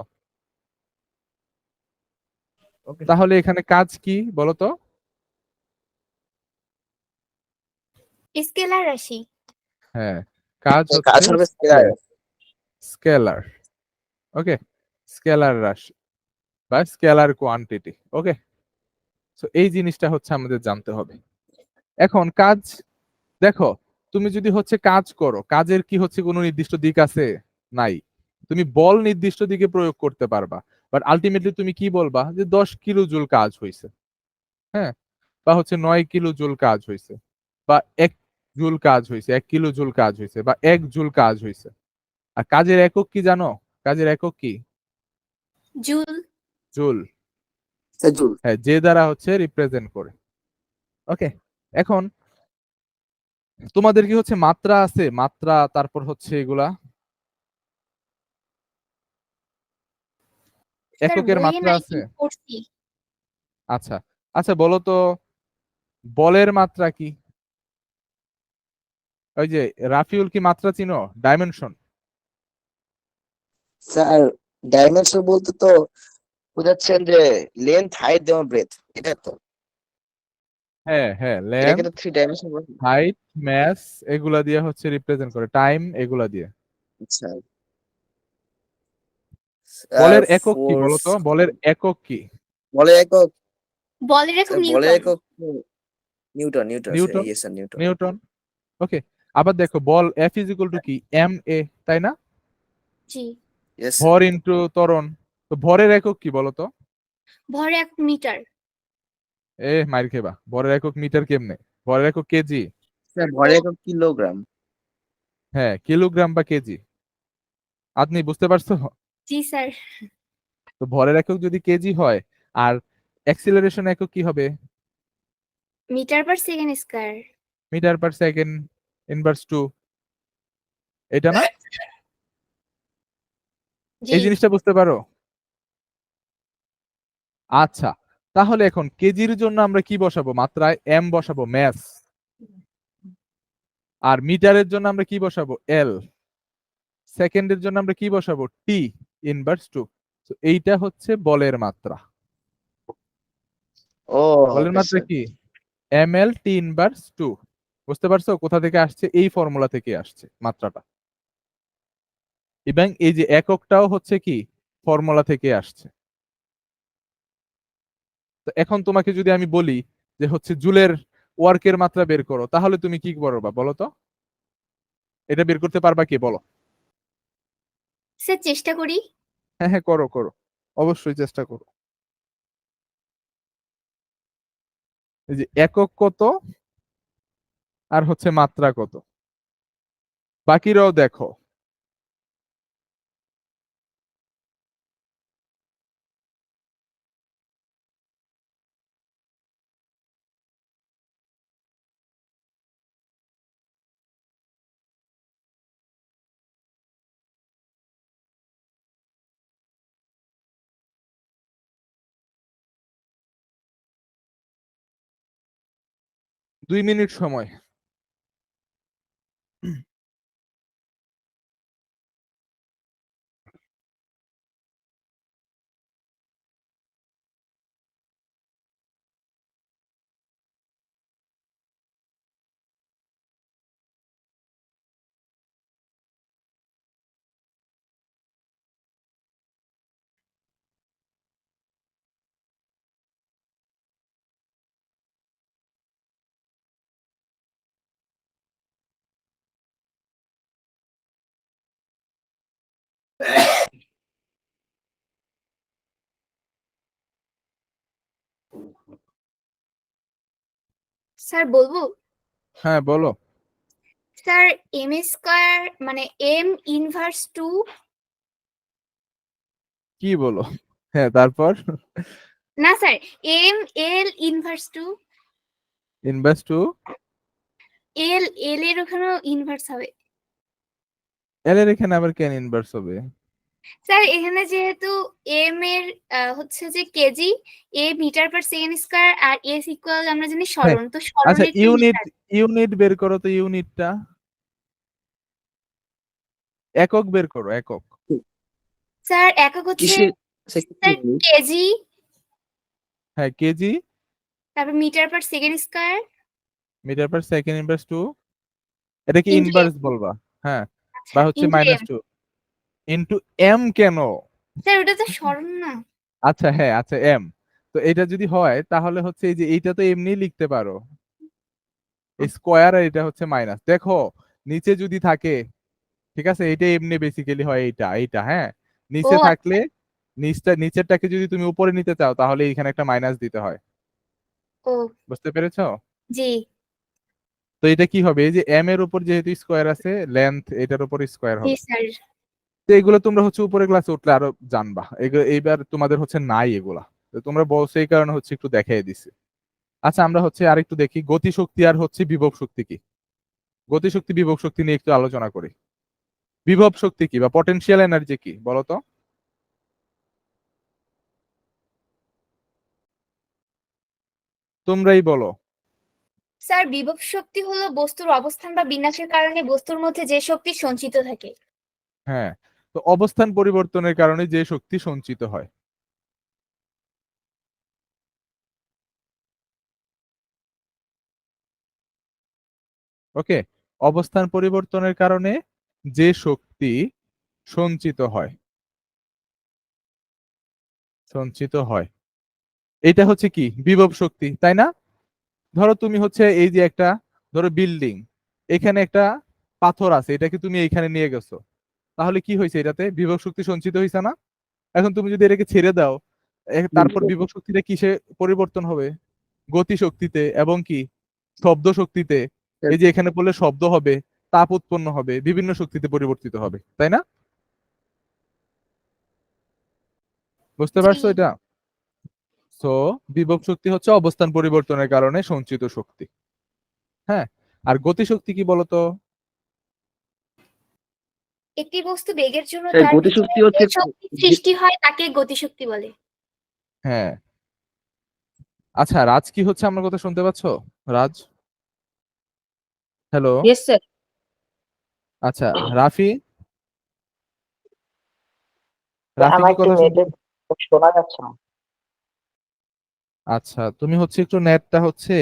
ওকে। তাহলে এখানে কাজ কি বলতো? স্কেলার রাশি। হ্যাঁ, কাজ কাজ হচ্ছে হবে স্কেলার। স্কেলার, ওকে, স্কেলার রাশি বা স্কেলার কোয়ান্টিটি, ওকে। সো এই জিনিসটা হচ্ছে আমাদের জানতে হবে। এখন কাজ, দেখো তুমি যদি হচ্ছে কাজ করো, কাজের কি হচ্ছে কোনো নির্দিষ্ট দিক আছে? নাই। তুমি বল নির্দিষ্ট দিকে প্রয়োগ করতে পারবা, বাট আলটিমেটলি তুমি কি বলবা যে 10 কিলো জুল কাজ হয়েছে, হ্যাঁ, বা হচ্ছে 9 কিলো জুল কাজ হয়েছে, বা 1 জুল কাজ হয়েছে, 1 কিলো জুল কাজ হয়েছে, বা 1 জুল কাজ হয়েছে। আর কাজের একক কি জানো? কাজের একক কি? জুল। জুল। Sir joule. হ্যাঁ, যে দ্বারা হচ্ছে রিপ্রেজেন্ট করে। ওকে, এখন তোমাদের কি হচ্ছে মাত্রা আছে? মাত্রা, তারপর হচ্ছে এগুলা স্যার এককের বইয়ে মাত্রা নাই আছে? কিন্তু পড়ছি। আচ্ছা আচ্ছা, বলো তো বলের মাত্রা কি? ওই যে রাফিউল কি মাত্রা চিনো? ডাইমেনশন। স্যার ডাইমেনশন বলতে তো বুঝাচ্ছেন যে লেন্থ, হাইট এবং ব্রেথ, এটা তো, হ্যাঁ হ্যাঁ, এটাকে লেন্থ, তো 3 ডাইমেনশন বলে। হাইট, ম্যাস, এগুলা দিয়ে হচ্ছে রিপ্রেজেন্ট করে, টাইম, এগুলা দিয়ে। আচ্ছা। আর বলের একক কি বলো ফোর্স, তো? বলের একক কি? বলের একক, বলের এখন স্যার বলের নিউটন। একক newton, newton sir, newton. Yes sir, newton. Newton. Okay, আবার দেখো বল এফ ইজ ইকুয়াল টু কি? এম এ, তাই না? জি। ইয়েস ভর ইন্টু ত্বরণ। তো ভরের একক কি বলো তো? ভর 1 মিটার। মাইর খেবা, ভরের একক মিটার কেমনে? ভরের একক কেজি। স্যার, ভরের একক কিলোগ্রাম। হ্যাঁ, কিলোগ্রাম বা কেজি। আপনি বুঝতে পারছো? জি স্যার। তো ভরের একক যদি কেজি হয়, আর অ্যাক্সিলারেশন একক কি হবে? Metre per second square. Metre per second inverse 2, এটা না? জি। এই জিনিসটা বুঝতে পারো? আচ্ছা, তাহলে এখন কেজির জন্য আমরা কি বসাবো? মাত্রায় এম বসাবো, ম্যাস। আর মিটারের জন্য আমরা কি বসাবো? এল। সেকেন্ডের জন্য আমরা কি বসাবো? টি ইনভার্স 2। তো এইটা হচ্ছে বলের মাত্রা। ও বলের ওকে মাত্রা স্যার। কি? M L T inverse 2। বুঝতে পারছো কোথা থেকে আসছে? এই ফর্মুলা থেকে আসছে মাত্রাটা। এবং এই যে এককটাও হচ্ছে কি ফর্মুলা থেকে আসছে। তো এখন তোমাকে যদি আমি বলি যে হচ্ছে জুলের ওয়ার্কের মাত্রা বের করো, তাহলে তুমি কি করবা বলো তো? এটা বের করতে পারবা কি বলো? স্যার চেষ্টা করি। হ্যাঁ হ্যাঁ, করো করো, অবশ্যই চেষ্টা করো। এই যে একক কত আর হচ্ছে মাত্রা কত, বাকিরাও দেখো। দুই মিনিট সময়। স্যার বলবো? হ্যাঁ বলো। স্যার এম স্কয়ার মানে এম ইনভার্স 2। কি বলো? হ্যাঁ, তারপর না sir, M L inverse 2। Inverse 2। L L এর ওখানেও ইনভার্স হবে। এল এর এখানে আবার কেন ইনভার্স হবে? স্যার এখানে যেহেতু এম এর হচ্ছে যে কেজি, এ মিটার পার সেকেন্ড স্কয়ার, আর এস ইকুয়াল আমরা জানি হ্যাঁ, সরণ, তো আচ্ছা সরণের ইউনিট, ইউনিট বের করো তো, ইউনিটটা একক বের করো, একক। স্যার একক হচ্ছে কিসের স্যার, স্যার কেজি, হ্যাঁ কেজি, তারপর metre per second square metre per second inverse 2। এটা কি ইনটু এম। ইনভার্স বলবা? হ্যাঁ, আচ্ছা বা হচ্ছে ইনটু এম। -2 ইনটু এম কেন? স্যার ওটা তো সরণ না। আচ্ছা হ্যাঁ, আচ্ছা এম। তো এটা যদি হয় তাহলে হচ্ছে এই যে এইটা তো এমনি লিখতে পারো, স্কোয়ার, আর এটা হচ্ছে মাইনাস। দেখো নিচে যদি থাকে ঠিক আছে, এটা এমনি বেসিক্যালি হয় এইটা এইটা, হ্যাঁ। ও নিচে থাকলে নিচেরটাকে যদি তুমি উপরে নিতে চাও তাহলে এখানে একটা মাইনাস দিতে হয়। ও বুঝতে পেরেছো? জি তো এটা কি হবে, এই যে এম এর উপর যেহেতু স্কোয়ার আছে, লেন্থ এটার উপর স্কোয়ার জি হবে। স্যার। তো এগুলো তোমরা হচ্ছে উপরে ক্লাসে উঠলে আরো জানবা, এগুলো এইবার তোমাদের হচ্ছে নাই এগুলা। তো তোমরা বলছো এই কারণে হচ্ছে একটু দেখাই দিছি। আচ্ছা আমরা হচ্ছে আরেকটু দেখি গতিশক্তি আর হচ্ছে বিভব শক্তি কি। গতিশক্তি বিভব শক্তি নিয়ে একটু আলোচনা করি। বিভব শক্তি কি বা পটেনশিয়াল এনার্জি কি বলো তো? তোমরাই বলো। স্যার বিভব শক্তি হলো বস্তুর অবস্থান বা বিন্যাসের কারণে বস্তুর মধ্যে যে শক্তি সঞ্চিত থাকে। হ্যাঁ, তো অবস্থান পরিবর্তনের কারণে যে শক্তি সঞ্চিত হয়। ওকে, অবস্থান পরিবর্তনের কারণে যে শক্তি সঞ্চিত হয়, সঞ্চিত হয়, এটা হচ্ছে কি বিভব শক্তি, তাই না? ধরো তুমি হচ্ছে এই যে একটা, ধরো বিল্ডিং, এখানে একটা পাথর আছে, এটাকে তুমি এইখানে নিয়ে গেছো, তাহলে কি হয়েছে, এটাতে বিভব শক্তি সঞ্চিত হয়েছে না? এখন তুমি যদি এটাকে ছেড়ে দাও, তারপর বিভব শক্তিটা কিসে পরিবর্তন হবে? গতি শক্তিতে এবং কি শব্দ শক্তিতে। এই যে এখানে পড়লে শব্দ হবে, তাপ উৎপন্ন হবে, বিভিন্ন শক্তিতে পরিবর্তিত হবে, তাই না? বুঝতে জি পারছো এটা? সো বিভব শক্তি হচ্ছে অবস্থান পরিবর্তনের কারণে সঞ্চিত শক্তি। হ্যাঁ, আর গতি শক্তি কি বলতো? একটি বস্তু বেগের জন্য স্যার তার ভিতরে গতিশক্তি যে হচ্ছে শক্তি সৃষ্টি হয় তাকে গতিশক্তি বলে। হ্যাঁ। আচ্ছা রাজ কি হচ্ছে, আমার কথা শুনতে পাচ্ছো? রাজ, হ্যালো। Yes sir. আচ্ছা রাফি, রাফি আমার কি একটু কথা শুনতে? নেটে শোনা যাচ্ছে না। আচ্ছা তুমি হচ্ছে একটু নেটটা হচ্ছে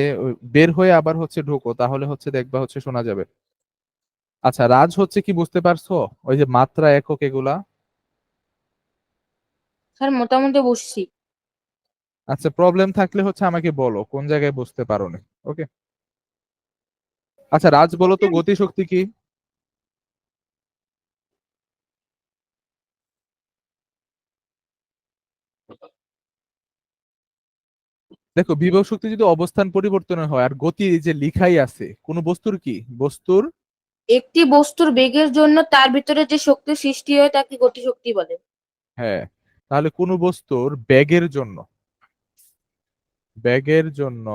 বের হয়ে আবার হচ্ছে ঢোকো, তাহলে হচ্ছে দেখবা হচ্ছে শোনা যাবে। আচ্ছা রাজ হচ্ছে কি বুঝতে পারছো ওই যে মাত্রা একক এগুলা? স্যার মোটামুটি বুঝছি। আচ্ছা প্রবলেম থাকলে হচ্ছে আমাকে বলো কোন জায়গায় বুঝতে পারো না। ওকে, আচ্ছা রাজ বলো তো গতি শক্তি কি? দেখো বিভব শক্তি যদি অবস্থান পরিবর্তনের হয়, আর গতি এই যে লিখাই আছে কোন বস্তুর কি, বস্তুর। একটি বস্তুর বেগের জন্য তার ভিতরে যে শক্তি সৃষ্টি হয় তাকে গতিশক্তি বলে। হ্যাঁ, তাহলে কোন বস্তুর বেগের জন্য, বেগের জন্য,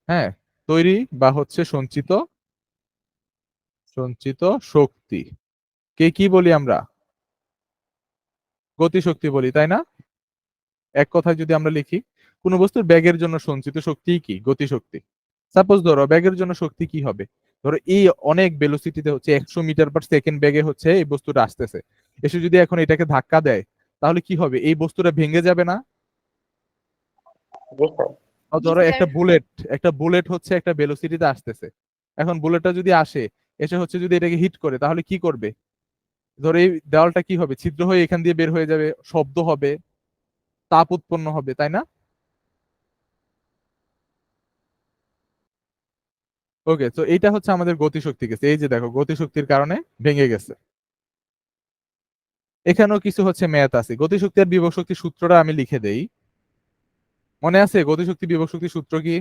হ্যাঁ, তৈরি বা হচ্ছে সঞ্চিত, সঞ্চিত শক্তি কে কি বলি আমরা? গতি শক্তি বলি, তাই না? এক কথায় যদি আমরা লিখি কোন বস্তুর ব্যাগের জন্য সঞ্চিত শক্তি কি, গতি শক্তি। সাপোজ ধরো ব্যাগের জন্য শক্তি কি হবে, ধরো এই অনেক ভেলোসিটিতে হচ্ছে 100 মিটার/সেকেন্ড বেগে হচ্ছে এই বস্তুটা আসতেছে, এসে যদি এখন এটাকে ধাক্কা দেয় তাহলে কি হবে, এই বস্তুটা ভেঙে যাবে না? জি স্যার। জি ধরো স্যার। একটা বুলেট হচ্ছে একটা ভেলোসিটিতে আসতেছে, এখন বুলেটটা যদি আসে, এসে হচ্ছে যদি এটাকে হিট করে তাহলে কি করবে? ধরো এই দেওয়ালটা কি হবে, ছিদ্র হয়ে এখান দিয়ে বের হয়ে যাবে, শব্দ হবে, তাপ উৎপন্ন হবে, তাই না? ওকে, তো এইটা হচ্ছে আমাদের গতিশক্তি গেছে, এই যে দেখো গতিশক্তির কারণে ভেঙে গেছে। এখানেও কিছু হচ্ছে ম্যাথ আছে, গতিশক্তি আর বিভব শক্তির সূত্রটা আমি লিখে দেই। মনে আছে গতিশক্তি বিভব শক্তির সূত্র কি?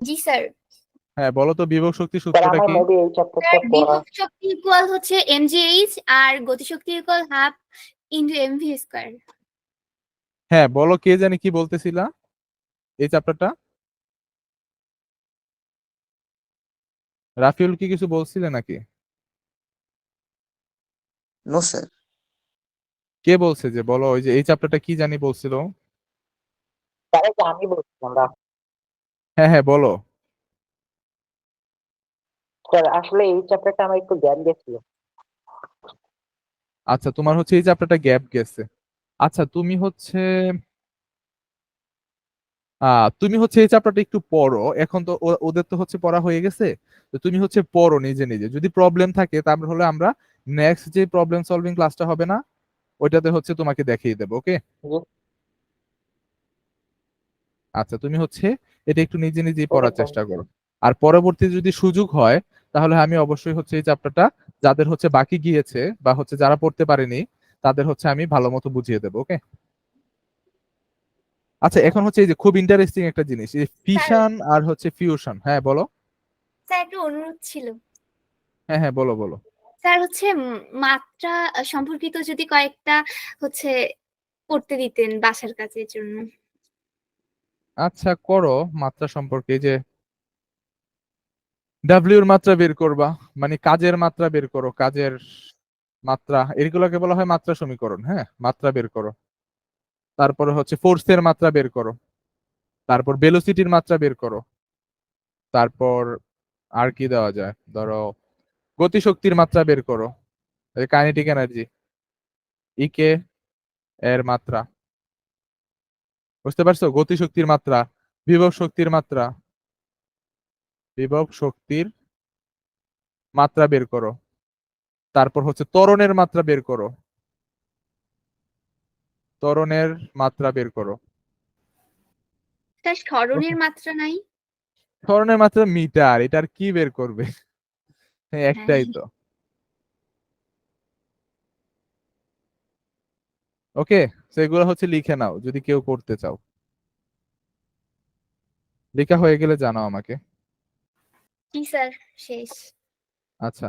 জি স্যার। হ্যাঁ বলো তো বিভব শক্তির স্যার সূত্রটা আমার কি? মেবি এই স্যার চ্যাপ্টারটা পড়া। বিভব শক্তি ইকুয়াল হচ্ছে mgh আর গতিশক্তি equal half into mv square. হ্যাঁ বলো, কে জানি কি বলতেছিলা এই চ্যাপ্টারটা? রাফিউল কি কিছু বলছিলে নাকি? No sir. কে বলছে যে বলো, ওই যে এই চ্যাপ্টারটা কি জানি বলছিল? তার আগে আমি বলছিলাম হ্যাঁ হ্যাঁ বলো। স্যার আসলে এই চ্যাপ্টারটা আমার একটু গ্যাপ গেছিল। আচ্ছা তোমার হচ্ছে এই চ্যাপ্টারটা গ্যাপ গেছে। আচ্ছা তুমি হচ্ছে এই চ্যাপ্টারটা একটু পড়ো, এখন তো ওদের তো হচ্ছে পড়া হয়ে গেছে, তো তুমি হচ্ছে পড়ো নিজে নিজে, যদি প্রবলেম থাকে তারপর হলে আমরা নেক্সট যে প্রবলেম সলভিং ক্লাসটা হবে না, ওইটাতে হচ্ছে তোমাকে দেখিয়ে দেবো। ওকে, জি। আচ্ছা তুমি হচ্ছে এটা একটু নিজে নিজেই ওকে পড়ার স্যার। চেষ্টা করো। আর পরবর্তী যদি সুযোগ হয় তাহলে আমি অবশ্যই হচ্ছে এই চ্যাপ্টারটা যাদের হচ্ছে বাকি গিয়েছে বা হচ্ছে যারা পড়তে পারেনি তাদের হচ্ছে আমি ভালো মতো বুঝিয়ে দেবো। ওকে, আচ্ছা এখন হচ্ছে এই যে খুব ইন্টারেস্টিং একটা জিনিস, এই ফিশন আর হচ্ছে ফিউশন। হ্যাঁ বলো। স্যার একটা অনুরোধ ছিল। হ্যাঁ হ্যাঁ বলো বলো। স্যার হচ্ছে মাত্রা সম্পর্কিত যদি কয়েকটা হচ্ছে করতে দিতেন বাসার কাজের জন্য। আচ্ছা করো, মাত্রা সম্পর্কে এই যে ডাব্লিউর মাত্রা বের করবা, মানে কাজের মাত্রা বের করো, কাজের মাত্রা, এগুলোকে বলা হয় মাত্রা সমীকরণ। হ্যাঁ, মাত্রা বের করো। তারপরে হচ্ছে ফোর্সের মাত্রা বের করো, তারপর ভেলোসিটির মাত্রা বের করো, তারপর আর কি দেওয়া যায়, ধরো গতিশক্তির মাত্রা বের করো, কাইনেটিক এনার্জি, ইকে এর মাত্রা। বুঝতে পারছো? গতিশক্তির মাত্রা, বিভব শক্তির মাত্রা, বিভব শক্তির মাত্রা বের করো। তারপর হচ্ছে ত্বরণের মাত্রা বের করো, ত্বরণের মাত্রা বের করো। স্যার স্মরণের মাত্রা নাই? ত্বরণের মাত্রা মিটার, এটার কি বের করবে? হ্যাঁ। একটাই তো। ওকে, সেগুলো হচ্ছে লিখে নাও যদি কেউ করতে চাও। লেখা হয়ে গেলে জানাও আমাকে। কি স্যার শেষ? আচ্ছা,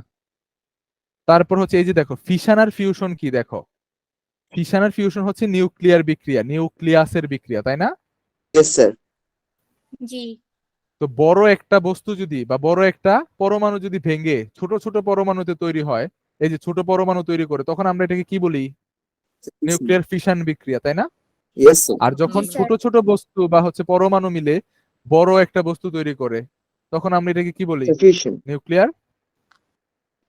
তারপর হচ্ছে এই যে দেখো ফিশন আর ফিউশন কি দেখো, ফিশন আর ফিউশন হচ্ছে নিউক্লিয়ার বিক্রিয়া, নিউক্লিয়াসের বিক্রিয়া, তাই না? Yes sir. জি তো বড় একটা বস্তু যদি বা বড় একটা পরমাণু যদি ভেঙে ছোট ছোট পরমাণুতে তৈরি হয়, এই যে ছোট পরমাণু তৈরি করে, তখন আমরা এটাকে কি বলি? নিউক্লিয়ার ফিশন বিক্রিয়া, তাই না? Yes sir. আর যখন জি, ছোট স্যার। ছোট বস্তু বা হচ্ছে পরমাণু মিলে বড় একটা বস্তু তৈরি করে, তখন আমরা এটাকে কি বলি? Fusion. Nuclear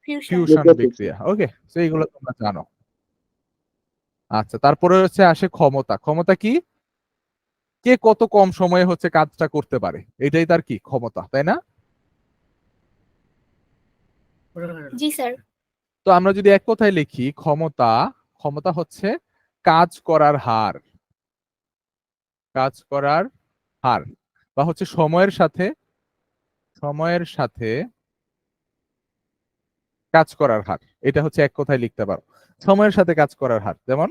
fusion. Fusion Nuclear বিক্রিয়া। ওকে, তো এইগুলো তোমরা জানো। আচ্ছা, তারপরে হচ্ছে আসে ক্ষমতা। ক্ষমতা কি? কে কত কম সময়ে হচ্ছে কাজটা করতে পারে, এটাই তার কি ক্ষমতা, তাই না? জি স্যার। তো আমরা যদি এক কথায় লিখি ক্ষমতা, ক্ষমতা হচ্ছে কাজ করার হার, কাজ করার হার, বা হচ্ছে সময়ের সাথে, সময়ের সাথে কাজ করার হার। এটা হচ্ছে এক কথায় লিখতে পারো, সময়ের সাথে কাজ করার হার। যেমন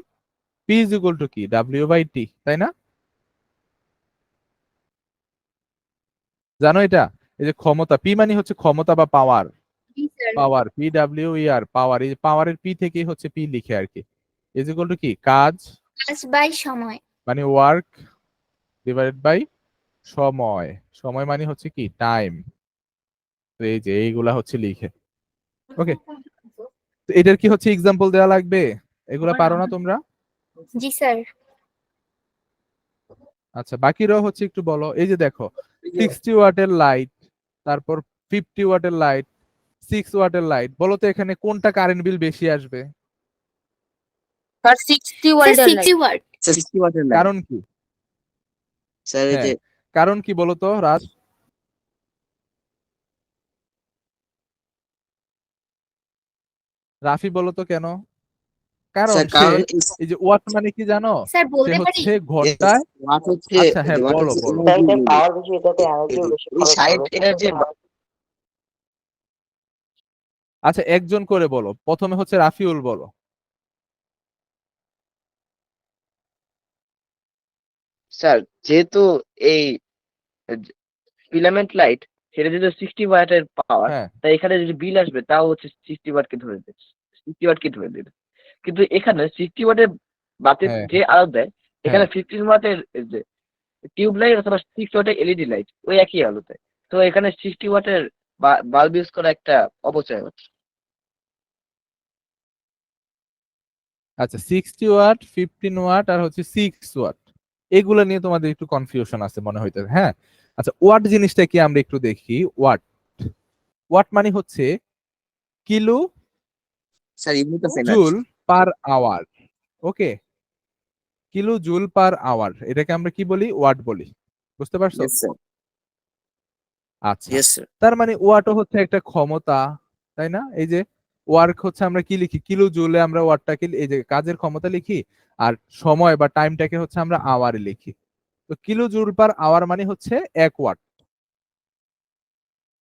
পি ইজ ইকুয়াল টু কি? ডাব্লিউ বাই টি, তাই না? জানো এটা? এই যে ক্ষমতা, পি মানে হচ্ছে ক্ষমতা বা পাওয়ার, জি স্যার। পাওয়ার, পি ডাব্লিউ ই আর, পাওয়ার। এই পাওয়ারের পি থেকেই হচ্ছে পি লিখে আর কি। ইজ ইকুয়াল টু কি? কাজ কাজ বাই সময়। মানে ওয়ার্ক ডিভাইডেড বাই সময়, সময় মানে হচ্ছে কি? টাইম। তো এই যে এইগুলা হচ্ছে লিখে। ওকে, তো এটার কি হচ্ছে এক্সাম্পল দেওয়া লাগবে? এগুলা পারো না তোমরা? জি স্যার। আচ্ছা, বাকিরাও হচ্ছে একটু বলো। এই যে দেখো 60 ওয়াটের লাইট, তারপর 50 ওয়াটের লাইট, 6 ওয়াটের লাইট, বলো তো এখানে কোনটা কারেন্ট বিল বেশি আসবে? স্যার 60 স্যার ওয়াটের 60 ওয়াট। 60 ওয়াটের লাইট। কারণ কি? স্যার এই যে হ্যাঁ, কারণ কি বলো তো রাজ? রাফি বলো তো কেন? কারণ স্যার সে, কারণ এই যে ওয়াট মানে কি জানো? স্যার সে বলতে পারি? হচ্ছে ঘন্টায়। ওয়াট হচ্ছে, আচ্ছা হ্যাঁ ওয়াট বলো হচ্ছে বলো। Sir energy. এটা পাওয়ার বেশি, এটাতে এনার্জিও বেশি এই খরচ 60 হবে। এনার্জি। আচ্ছা একজন করে বলো, প্রথমে হচ্ছে রাফিউল বলো। স্যার যেহেতু এই ফিলামেন্ট লাইট সেটা যেহেতু 60 ওয়াটের পাওয়ার, হ্যাঁ তাই এখানে যদি বিল আসবে তাও হচ্ছে 60 ওয়াটকে ধরে দেবে, 60 ওয়াটকে ধরে দেবে। কিন্তু এখানে 60 ওয়াটের বাতির হ্যাঁ যে আলো দেয়, হ্যাঁ। এখানে 15 ওয়াটের যে টিউব লাইট অথবা 6 ওয়াটের এলইডি লাইট ওই একই আলো দেয়। তো এখানে 60 ওয়াটের বাল্ব ইউজ করা একটা অপচয় হচ্ছে। আচ্ছা 60 ওয়াট, 15 ওয়াট আর হচ্ছে 6 ওয়াট, এগুলো নিয়ে তোমাদের একটু কনফিউশন আছে মনে হইতেছে। হ্যাঁ, আচ্ছা ওয়াট জিনিসটা কি আমরা একটু দেখি। ওয়াট, ওয়াট মানে হচ্ছে kilo sir unit of energy. Joule per hour. Okay, kilo joule per hour, এটাকে আমরা কি বলি? ওয়াট বলি। বুঝতে পারছো? Yes sir. আচ্ছা, ইয়েস স্যার। তার মানে ওয়াটও হচ্ছে একটা ক্ষমতা, তাই না? এই যে ওয়ার্ক হচ্ছে আমরা কি লিখি? কিলো জুলে আমরা ওয়াটটাকে এই যে কাজের ক্ষমতা লিখি, আর সময় বা টাইমটাকে হচ্ছে আমরা আওয়ারে লিখি। তো কিলো জুল পার আওয়ার মানে হচ্ছে 1 ওয়াট।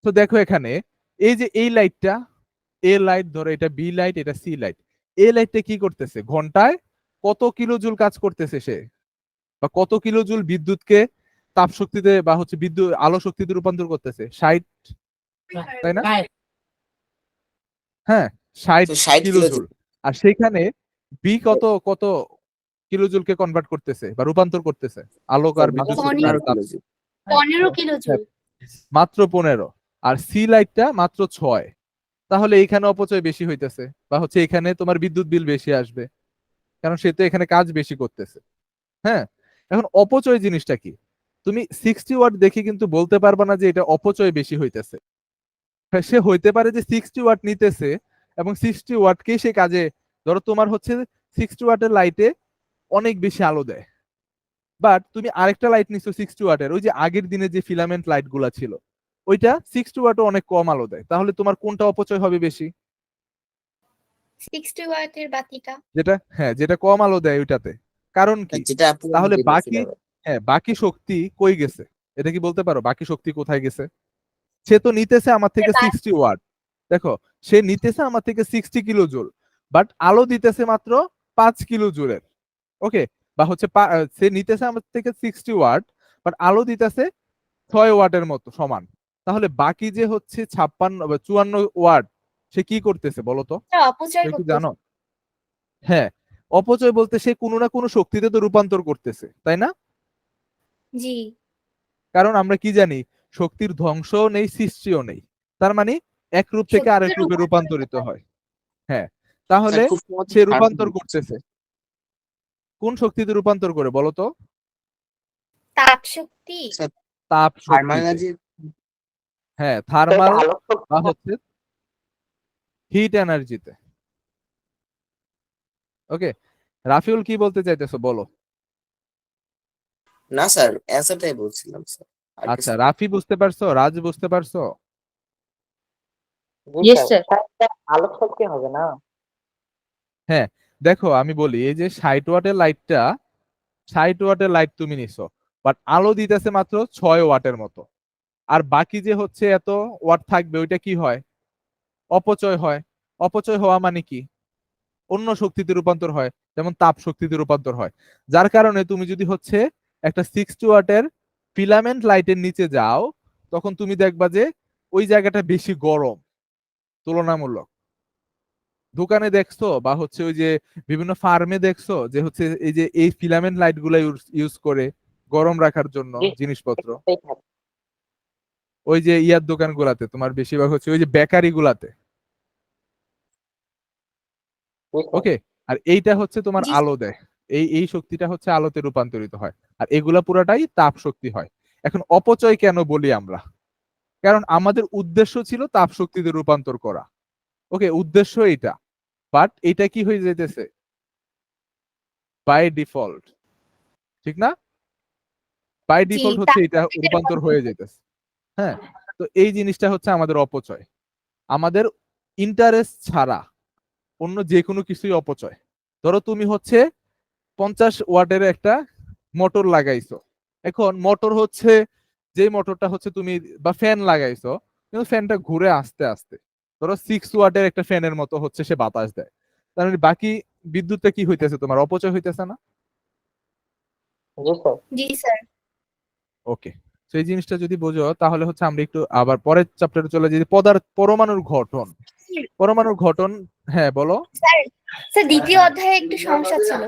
তো দেখো এখানে এই যে এই লাইটটা, এ লাইট ধরো, এটা বি লাইট, এটা সি লাইট। এ লাইটটা কি করতেছে, ঘন্টায় কত কিলো জুল কাজ করতেছে সে, বা কত কিলো জুল বিদ্যুৎকে তাপ শক্তিতে বা হচ্ছে বিদ্যুৎ আলো শক্তিতে রূপান্তর করতেছে, 60, তাই না? হ্যাঁ, 60 তো 60 কিলো কিলো জুল। আর সেখানে বি কত কত কিলো জুলকে কনভার্ট করতেছে বা রূপান্তর করতেছে আলোক আর বিদ্যুৎ শক্তি আর 12 তাপ? Kilo joule. 15 kilo joule. মাত্র 15। আর সি লাইটটা মাত্র 6। তাহলে এইখানে অপচয় বেশি হইতেছে, বা হচ্ছে এখানে তোমার বিদ্যুৎ বিল বেশি আসবে, কারণ সে তো এখানে কাজ বেশি করতেছে। হ্যাঁ, এখন অপচয় জিনিসটা কি? তুমি 60 ওয়াট দেখে কিন্তু বলতে পারবা না যে এটা অপচয় বেশি হইতেছে। হ্যাঁ, সে হইতে পারে যে 60 ওয়াট নিতেছে এবং 60 ওয়াটকেই সে কাজে, ধরো তোমার হচ্ছে 60 ওয়াটের লাইটে অনেক বেশি আলো দেয়, বাট তুমি আরেকটা লাইট নিচ্ছ 60 ওয়াটের, ওই যে আগের দিনে যে ফিলামেন্ট লাইট গুলা ছিল, ওইটা 60 ওয়াটও অনেক কম আলো দেয়, তাহলে তোমার কোনটা অপচয় হবে বেশি? 60 ওয়াটের বাতিটা। যেটা কম আলো দেয় ওইটাতে। কারণ কি? যেটা আপু তাহলে আগে বাকি, বলছিলেন। বাকি শক্তি কই গেছে? এটা কি বলতে পারো বাকি শক্তি কোথায় গেছে? সে তো নিতেছে আমার থেকে 60 ওয়াট, দেখো সে নিতেছে আমার থেকে 60 কিলো জুল, বাট আলো দিতেছে মাত্র 5 কিলো জুলের। ওকে, বা হচ্ছে সে নিতেছে আমার থেকে 60 ওয়াট, বাট আলো দিতেছে 6 ওয়াটের মতো সমান। তাহলে বাকি যে হচ্ছে 56 বা 54 ওয়াট সে কি করতেছে বলো তো? অপচয় তুমি কি করতেছে। জানো? হ্যাঁ, অপচয় বলতে সে কোনো না কোনো শক্তিতে তো রূপান্তর করতেছে, তাই না? জি। কারণ আমরা কি জানি, শক্তির ধ্বংসও নেই, সৃষ্টিও নেই। তার মানে এক রূপ থেকে আরেক শক্তিতে রূপে রূপান্তরিত হয়। হ্যাঁ, তাহলে স্যার খুব সহজে সে ধারণা রূপান্তর দিচ্ছি। করতেছে কোন শক্তিতে রূপান্তর করে বলো তো? তাপ শক্তি। স্যার তাপ থার্মাল শক্তিতে। এনার্জি। হ্যাঁ, তো থার্মাল এটা আলোক শক্তি বা না? হচ্ছে হিট এনার্জিতে। ওকে, রাফিউল কি বলতে চাইতেছো বলো? না স্যার, অ্যান্সারটাই বলছিলাম স্যার। আর আচ্ছা, কিছু রাফি বুঝতে পারছো, রাজ বুঝতে পারছো? জি Yes, স্যার। sir. স্যার, এটা আলোক শক্তি হবে না? হ্যাঁ, দেখো আমি বলি, এই যে 60 ওয়াটের লাইটটা, 60 ওয়াটের লাইট তুমি নিছো, বাট আলো দিতেছে মাত্র 6 ওয়াটের মতো। আর বাকি যে হচ্ছে এত ওয়াট থাকবে, ওইটা কি হয়? অপচয় হয়। অপচয় হওয়া মানে কি? অন্য শক্তিতে রূপান্তর হয়, যেমন তাপ শক্তিতে রূপান্তর হয়। যার কারণে তুমি যদি হচ্ছে একটা 60 ওয়াটের ফিলামেন্ট লাইটের নিচে যাও, তখন তুমি দেখবা যে ওই জায়গাটা বেশি গরম তুলনামূলক। দোকানে দেখছো বা হচ্ছে ওই যে বিভিন্ন ফার্মে দেখছো যে হচ্ছে এই যে এই ফিলামেন্ট লাইট গুলা ইউজ করে গরম রাখার জন্য জি, জিনিসপত্র। এটাই থাকে। ওই যে ইয়ার দোকান গুলাতে তোমার বেশিরভাগ হচ্ছে ওই যে বেকারি গুলাতে। জি স্যার। ওকে, আর এইটা হচ্ছে তোমার জি আলো দেয়, এই শক্তিটা হচ্ছে আলোতে রূপান্তরিত হয়, আর এগুলা পুরাটাই তাপ শক্তি হয়। এখন অপচয় কেন বলি আমরা? কারণ আমাদের উদ্দেশ্য ছিল তাপ শক্তিতে রূপান্তর করা। ওকে, উদ্দেশ্য এটা, বাট এটা কি হয়ে যেতেছে বাই ডিফল্ট, ঠিক না? বাই জি ডিফল্ট হচ্ছে তাপ এটা শক্তিতে রূপান্তর হয়ে যেতেছে। হ্যাঁ, তো এই জিনিসটা হচ্ছে আমাদের অপচয়, আমাদের ইন্টারেস্ট ছাড়া অন্য যে কোনো কিছুই অপচয়। ধরো তুমি হচ্ছে 50 ওয়াটের একটা মোটর লাগাইছো, এখন মোটর হচ্ছে, যে মোটরটা হচ্ছে তুমি, বা ফ্যান লাগাইছো, কিন্তু ফ্যানটা ঘুরে আস্তে আস্তে, ধরো 6 ওয়াটের একটা ফ্যানের মতো হচ্ছে সে বাতাস দেয়, তার মানে বাকি বিদ্যুৎটা কি হইতেছে, তোমার অপচয় হইতেছে না? জি স্যার। জি স্যার। ওকে, তো এই জিনিসটা যদি বোঝো তাহলে হচ্ছে আমরা একটু আবার পরের চ্যাপ্টারে চলে যাই, পরমাণুর গঠন। পরমাণুর গঠন, হ্যাঁ বলো। স্যার, স্যার দ্বিতীয় অধ্যায়ে একটু সমস্যা ছিল।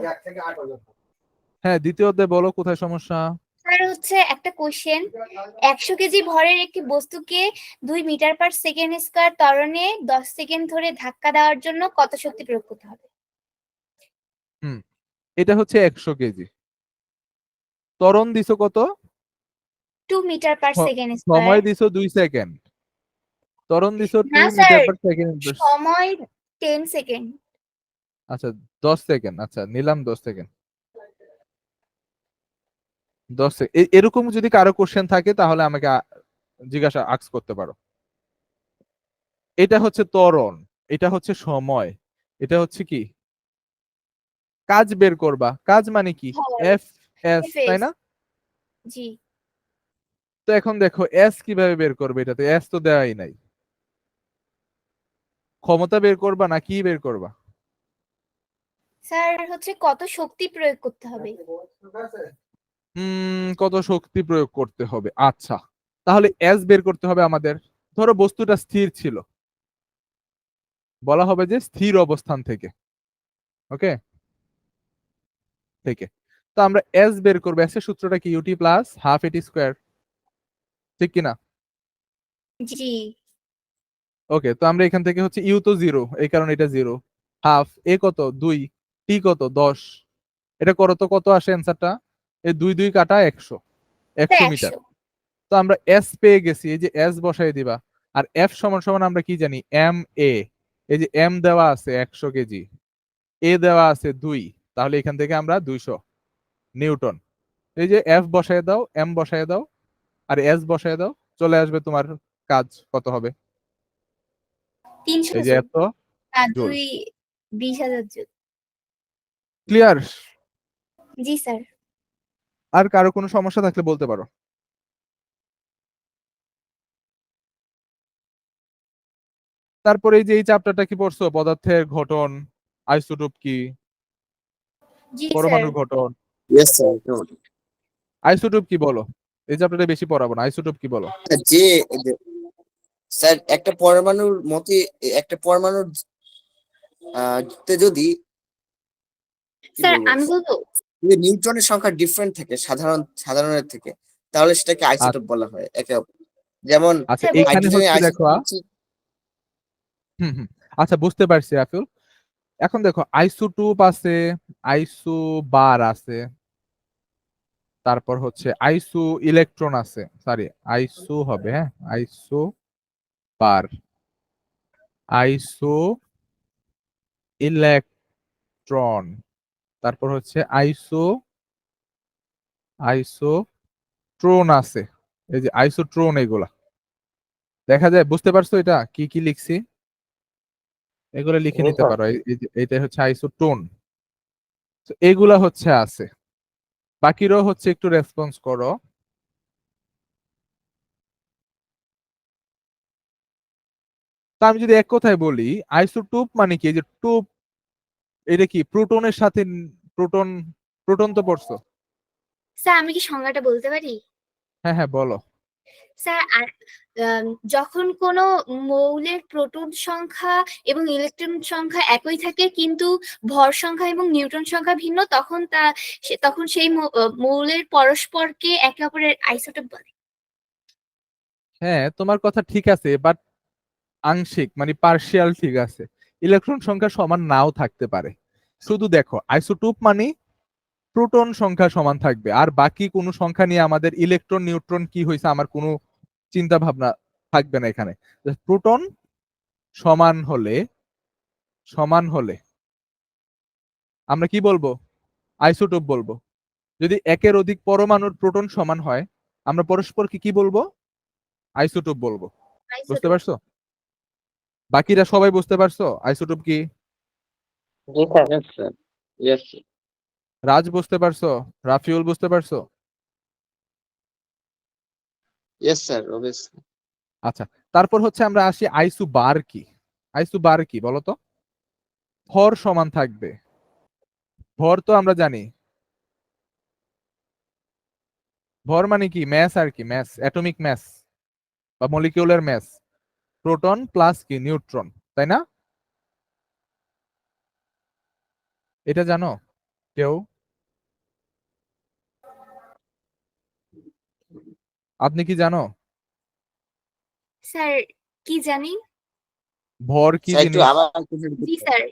হ্যাঁ, দ্বিতীয় অধ্যায় বলো কোথায় সমস্যা। স্যার হচ্ছে একটা কোশ্চেন, 100 কেজি ভরের একটি বস্তুকে 2 মিটার পার সেকেন্ড স্কয়ার ত্বরণে 10 সেকেন্ড ধরে ধাক্কা দেওয়ার জন্য কত শক্তি প্রয়োগ করতে হবে? হুম, এটা হচ্ছে 100 কেজি, ত্বরণ দিছো কত? 2 মিটার পার সেকেন্ড স্কয়ার। সময় দিছো 2 সেকেন্ড, ত্বরণ দিছো 2 না মিটার স্যার, পার সেকেন্ড। সময় 10 সেকেন্ড। আচ্ছা, 10 সেকেন্ড, আচ্ছা নিলাম 10 সেকেন্ড। 10 এরকম যদি কারো কোশ্চেন থাকে তাহলে আমাকে জিজ্ঞাসা আস্ক করতে পারো। এটা হচ্ছে ত্বরণ, এটা হচ্ছে সময়, এটা হচ্ছে কি কাজ বের করবা, কাজ মানে কি ভর। এফ এস, তাই এফএস। না? জি। তো এখন দেখো এস কিভাবে বের করবে, এটাতে এস তো দেওয়াই নাই। ক্ষমতা বের করবা না কি বের করবা? স্যার হচ্ছে কত শক্তি প্রয়োগ করতে হবে। কত শক্তি প্রয়োগ করতে হবে। আচ্ছা, তাহলে এস বের করতে হবে আমাদের। ধরো বস্তুটা স্থির ছিল, বলা হবে যে স্থির অবস্থান থেকে, ওকে, থেকে। তো আমরা এস বের করবো। এস এর সূত্রটা কি? ইউটি প্লাস হাফ এটি স্কোয়ার, ঠিক কিনা? জি ওকে, তো আমরা এখান থেকে হচ্ছে ইউ তো 0, এই কারণে এটা 0, হাফ এ কত 2, টি কত 10, এটা করো তো কত আসে অ্যান্সারটা? এই 2 2 কাটা 100 মিটার। 100। তো আমরা এস পেয়ে গেছি, এই যে এস বসাই দিবা। আর এফ সমান সমান আমরা কি জানি? M A. এই যে এম দেওয়া আছে 100 কেজি, এ দেওয়া আছে 2, তাহলে এখান থেকে আমরা 200 নিউটন। এই যে এফ বসায় দাও, এম বসায় দাও, আর এস বসায় দাও, চলে আসবে তোমার কাজ কত হবে? 300 এই যে জুল এত আর জুল। 20,000 জুল। ক্লিয়ার? জি স্যার। আর কারো কোনো সমস্যা থাকলে বলতে পারো। তারপরে এই যে এই চ্যাপ্টারটা কি পড়ছো? পদার্থের গঠন, আইসোটোপ কি, জি স্যার। পরমাণুর গঠন। Yes sir. আইসোটোপ কি বলো? এই চ্যাপ্টারটা বেশি পড়াবো না, আইসোটোপ কি বলো? যে স্যার একটা পরমাণুর মতে, একটা পরমাণুর তে যদি কি স্যার বলবো, আমি বলবো। যদি নিউট্রনের সংখ্যা ডিফারেন্ট থাকে সাধারণের থেকে, তাহলে সেটাকে আইসোটোপ বলা হয় একে অপর। যেমন আচ্ছা, স্যার এইখানে হাইড্রোজেনের হচ্ছে দেখো, আইসোটোপ হচ্ছে হুম হুম, আচ্ছা বুঝতে পারছি রাফিউল। এখন দেখো আইসোটোপ আছে, আইসো বার আছে, তারপর হচ্ছে আইসো ইলেকট্রন আছে, সরি আইসো হবে, হ্যাঁ, আইসো বার, আইসো ইলেকট্রন, তারপর হচ্ছে আইসোট্রন আছে। এই যে আইসোট্রন, এগুলা দেখা যায়। বুঝতে পারছো এটা কি কি লিখছি? এগুলো লিখে জি নিতে স্যার। পারো। এইটা হচ্ছে আইসোটোন। তো এগুলা হচ্ছে আছে, বাকিরাও হচ্ছে একটু রেসপন্স করো। তা আমি যদি এক কথায় বলি, আইসোটোপ মানে কি? এই যে টোপ, এটা কি প্রোটনের সাথে প্রোটন, প্রোটন তো পড়ছো? স্যার আমি কি সংজ্ঞাটা বলতে পারি? হ্যাঁ হ্যাঁ বলো। স্যার আর যখন কোনো মৌলের প্রোটন সংখ্যা এবং ইলেকট্রন সংখ্যা একই থাকে কিন্তু ভর সংখ্যা এবং নিউট্রন সংখ্যা ভিন্ন, তখন সেই মৌলের পরস্পরকে একে অপরের আইসোটোপ বলে। হ্যাঁ, তোমার কথা ঠিক আছে, বাট আংশিক মানে পার্শিয়াল ঠিক আছে। ইলেকট্রন সংখ্যা সমান নাও থাকতে পারে। শুধু দেখো আইসোটোপ মানে প্রোটন সংখ্যা সমান থাকবে, আর বাকি কোনো সংখ্যা নিয়ে আমাদের ইলেকট্রন নিউট্রন কি হয়েছে আমার কোনো চিন্তা ভাবনা থাকবে না এখানে। প্রোটন সমান হলে, সমান হলে আমরা কি বলবো? আইসোটোপ বলবো। যদি একের অধিক পরমাণুর প্রোটন সমান হয়, আমরা পরস্পরকে কি বলবো? আইসোটোপ বলবো। বুঝতে আইসোটোপ। পারছো? বাকিরা সবাই বুঝতে পারছো আইসোটোপ কি? জি sir. Yes sir, yes. Raj বুঝতে পারছো? রাফিউল বুঝতে পারছো? Yes sir obviously. আচ্ছা, তারপর হচ্ছে আমরা আসি আইসু বার কি। আইসু বার কি বলতো? ভর সমান থাকবে। ভর তো আমরা জানি, ভর মানে কি? ম্যাস আর কি, ম্যাস, অ্যাটমিক ম্যাস বা মলিকিউলার ম্যাস। প্রোটন প্লাস কি নিউট্রন, তাই না? এটা জানো কেউ? আপনি কি জানো স্যার কি জানি? ভর কি স্যার একটু জিনিস? আবার জি স্যার।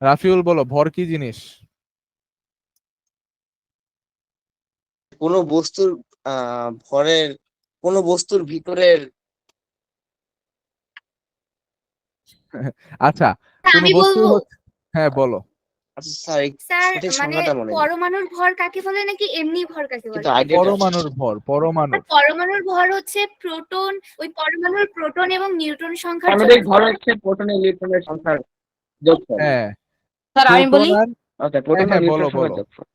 রাফিউল বলো, ভর কি জিনিস? কোনো বস্তুর ভরের, কোনো বস্তুর ভিতরের। আচ্ছা, কোন আমি বস্তু বলবো। হ্যাঁ বলো। আচ্ছা স্যার, এই স্যার সঠিক মানে সংজ্ঞাটা মনে নেই, পরমাণুর ভর কাকে বলে নাকি এমনি ভর কাকে কিন্তু বলে? আইডিয়াটা পরমাণুর ভর, পরমাণুর। পরমাণুর ভর হচ্ছে প্রোটন, ওই পরমাণুর প্রোটন এবং নিউট্রন সংখ্যার সামগ্রিক যোগফল। ভর হচ্ছে প্রোটন ও ইলেকট্রনের সংখ্যার যোগফল। হ্যাঁ, স্যার আমি প্রোটন বলি। আর, ওকে, প্রোটন ও হ্যাঁ বলো নিউট্রনের সংখ্যার বলো। যোগফল।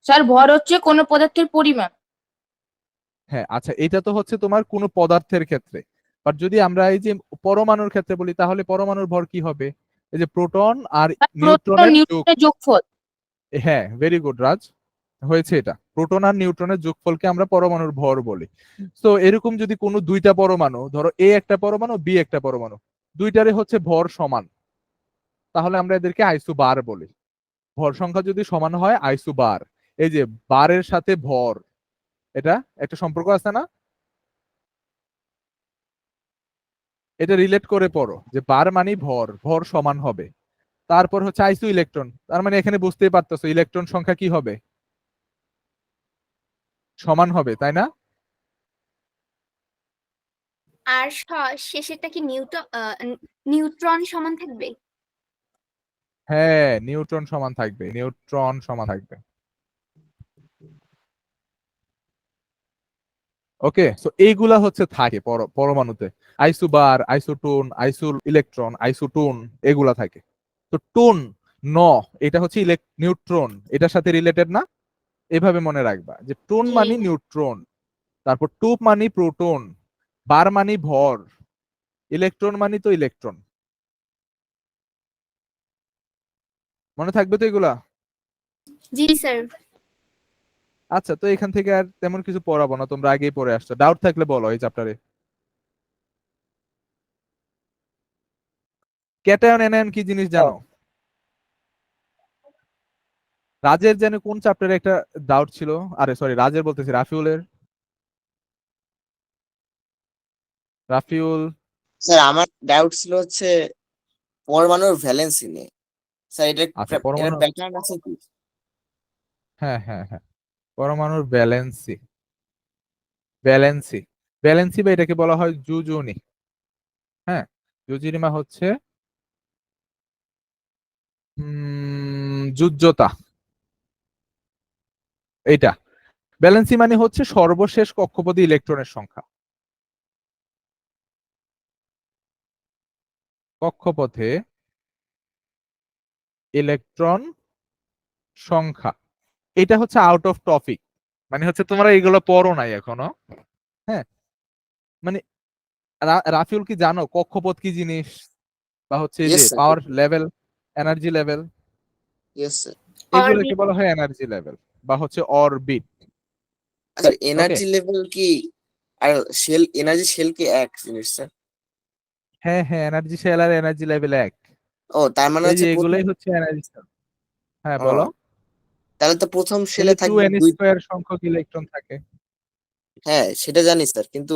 স্যার ভর হচ্ছে কোনো পদার্থের পরিমাণ। হ্যাঁ আচ্ছা, এটা তো হচ্ছে তোমার কোনো পদার্থের ক্ষেত্রে। বাট যদি আমরা এই যে পরমাণুর ক্ষেত্রে বলি তাহলে পরমাণুর ভর কি হবে? এই যে প্রোটন আর প্রোটন নিউট্রনের যোগ। নিউট্রনের যোগফল। হ্যাঁ, ভেরি গুড রাজ, হয়েছে এটা। প্রোটন আর নিউট্রনের যোগফলকে আমরা পরমাণুর ভর বলি। তো এরকম যদি কোনো দুইটা পরমাণু, ধরো এ একটা পরমাণু, বি একটা পরমাণু, দুইটারে হচ্ছে ভর সমান, তাহলে আমরা এদেরকে আইসোবার বলি। ভর সংখ্যা যদি সমান হয় আইসোবার। এই যে বারের সাথে ভর, এটা একটা সম্পর্ক আছে না? এটা রিলেট করে পড়ো যে বার মানে ভর, ভর সমান হবে। তারপর হচ্ছে আইসো ইলেকট্রন, তার মানে এখানে বুঝতেই পারতেছো ইলেকট্রন সংখ্যা কি হবে? সমান হবে, তাই না? আর শেষেরটা কি নিউট্রন সমান থাকবে? হ্যাঁ, নিউট্রন সমান থাকবে, নিউট্রন সমান থাকবে। ওকে, সো এইগুলা হচ্ছে থাকে পরমাণুতে। আইসোবার, আইসোটোন, আইসো ইলেকট্রন, আইসোটোন, এগুলা থাকে। তো টোন ন, এটা হচ্ছে নিউট্রন, এটার সাথে রিলেটেড না? এভাবে মনে রাখবা যে টোন জি। মানে নিউট্রন, তারপর টুপ মানে প্রোটন, বার মানে ভর, ইলেকট্রন মানে তো ইলেকট্রন। মনে থাকবে তো এগুলা? জি স্যার। আচ্ছা, তো এখান থেকে আর তেমন কিছু পড়াবো না, তোমরা আগেই পড়ে আসছো। ডাউট থাকলে বলো এই চ্যাপ্টারে। ক্যাটায়ন এনায়ন কি জিনিস জানো? রাজের যেন কোন চ্যাপ্টারে একটা ডাউট ছিল, আরে সরি রাজের বলতেছি, রাফিউলের। রাফিউল। স্যার আমার ডাউট ছিল হচ্ছে পরমাণুর ভ্যালেন্সি নিয়ে। স্যার এটা আচ্ছা, এটার পরমাণু, প্যাটার্ন আছে কি? হ্যাঁ হ্যাঁ হ্যাঁ, পরমাণুর ব্যালেন্সি, ব্যালেন্সি, ব্যালেন্সি বা এটাকে বলা হয় জুজুনি। হ্যাঁ, জুজুনিমা হচ্ছে যুজ্যতা। এইটা ব্যালেন্সি মানে হচ্ছে সর্বশেষ কক্ষপথে ইলেকট্রনের সংখ্যা। কক্ষপথে ইলেকট্রন সংখ্যা, এটা হচ্ছে আউট অফ টপিক, মানে হচ্ছে তোমরা এগুলো পড়ো নাই এখনো। হ্যাঁ, মানে রাফিউল কি জানো কক্ষপথ কি জিনিস, বা হচ্ছে এই যে yes sir. Power level, energy level, yes sir. এগুলোকে অরবিট। বলা হয় এনার্জি লেভেল বা হচ্ছে অরবিট। আচ্ছা ওকে, এনার্জি লেভেল কি আর এনার্জি শেল কি এক জিনিস স্যার? হ্যাঁ হ্যাঁ, এনার্জি শেল আর এনার্জি লেভেল এক। ও তার মানে এই যে হচ্ছে প্রথম। এগুলোই হচ্ছে এনার্জি। হ্যাঁ ও বলো। তাহলে তো প্রথম এই শেলে যে টু থাকবে এন দুই। স্কোয়ার সংখ্যক ইলেকট্রন থাকে। হ্যাঁ সেটা জানি স্যার, কিন্তু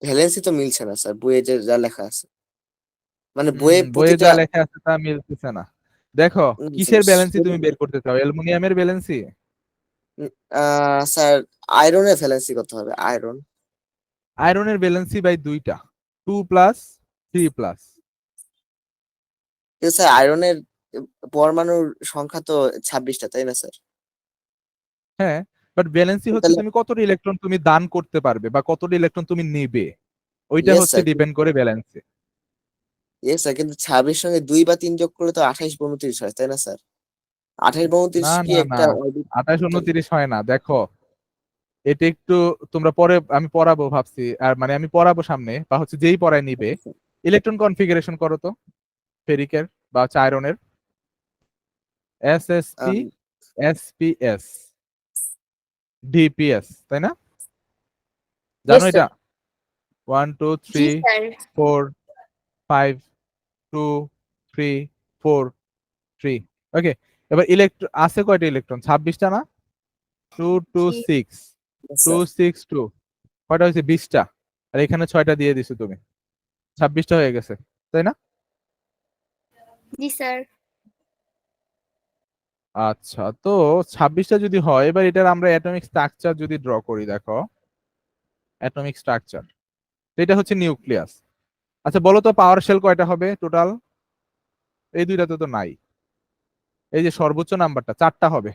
ভ্যালেন্সি তো মিলছে না স্যার বইয়ে যে যা লেখা আছে, মানে বইয়ে বইয়ে প্রতিটা। যা লেখা আছে তা মিলতেছে না। দেখো, কিসের ব্যালেন্সি তুমি বের করতে চাও? অ্যালুমিনিয়ামের ব্যালেন্সি? স্যার আয়রনের ভ্যালেন্সি কত হবে? আয়রন। আয়রনের ব্যালেন্সি বাই দুইটা, 2+, 3+। কিন্তু স্যার আয়রনের পরমাণুর সংখ্যা তো 26টা, তাই না স্যার? হ্যাঁ, বাট ব্যালেন্সি হচ্ছে তাহলে তুমি কতটা ইলেকট্রন তুমি দান করতে পারবে বা কতটা ইলেকট্রন তুমি নেবে, ওইটা ইয়েস হচ্ছে স্যার। ডিপেন্ড করে ব্যালেন্সে। ইয়েস স্যার, কিন্তু 26 সঙ্গে 2 বা 3 যোগ করলে তো 28 32 হয়, তাই না স্যার? 28 32 না কি না না, একটা orbit? 28 29 হয় না, দেখো এটা একটু তোমরা পরে আমি পড়াবো ভাবছি, আর মানে আমি পড়াবো সামনে, বা হচ্ছে যেই পড়ায় নিবে। ইলেকট্রন কনফিগারেশন করো তো, ফেরিকের বা হচ্ছে আয়রনের। এসএসপি, এসপিএস, ডিপিএস, তাই না? জানো ইয়েস এটা? স্যার। 1 2 জি 3 স্যার। 4 5 2 3 4 3। ওকে, এবার ইলেকট্রন আছে কয়টা ইলেকট্রন? 26টা না? 2 2 জি 6, Yes, 2 sir. 6 2, কয়টা হয়েছে? 20টা। আর এখানে 6টা দিয়ে দিছো তুমি, 26টা হয়ে গেছে, তাই না? জি স্যার। আচ্ছা, তো 26টা যদি হয়, এবার এটার আমরা অ্যাটমিক স্ট্রাকচার যদি ড্র করি, দেখো অ্যাটমিক স্ট্রাকচার, এটা হচ্ছে নিউক্লিয়াস। আচ্ছা বলো তো পাওয়ার শেল কয়টা হবে টোটাল? এই দুইটাতে তো নাই, এই যে সর্বোচ্চ নাম্বারটা 4টা হবে।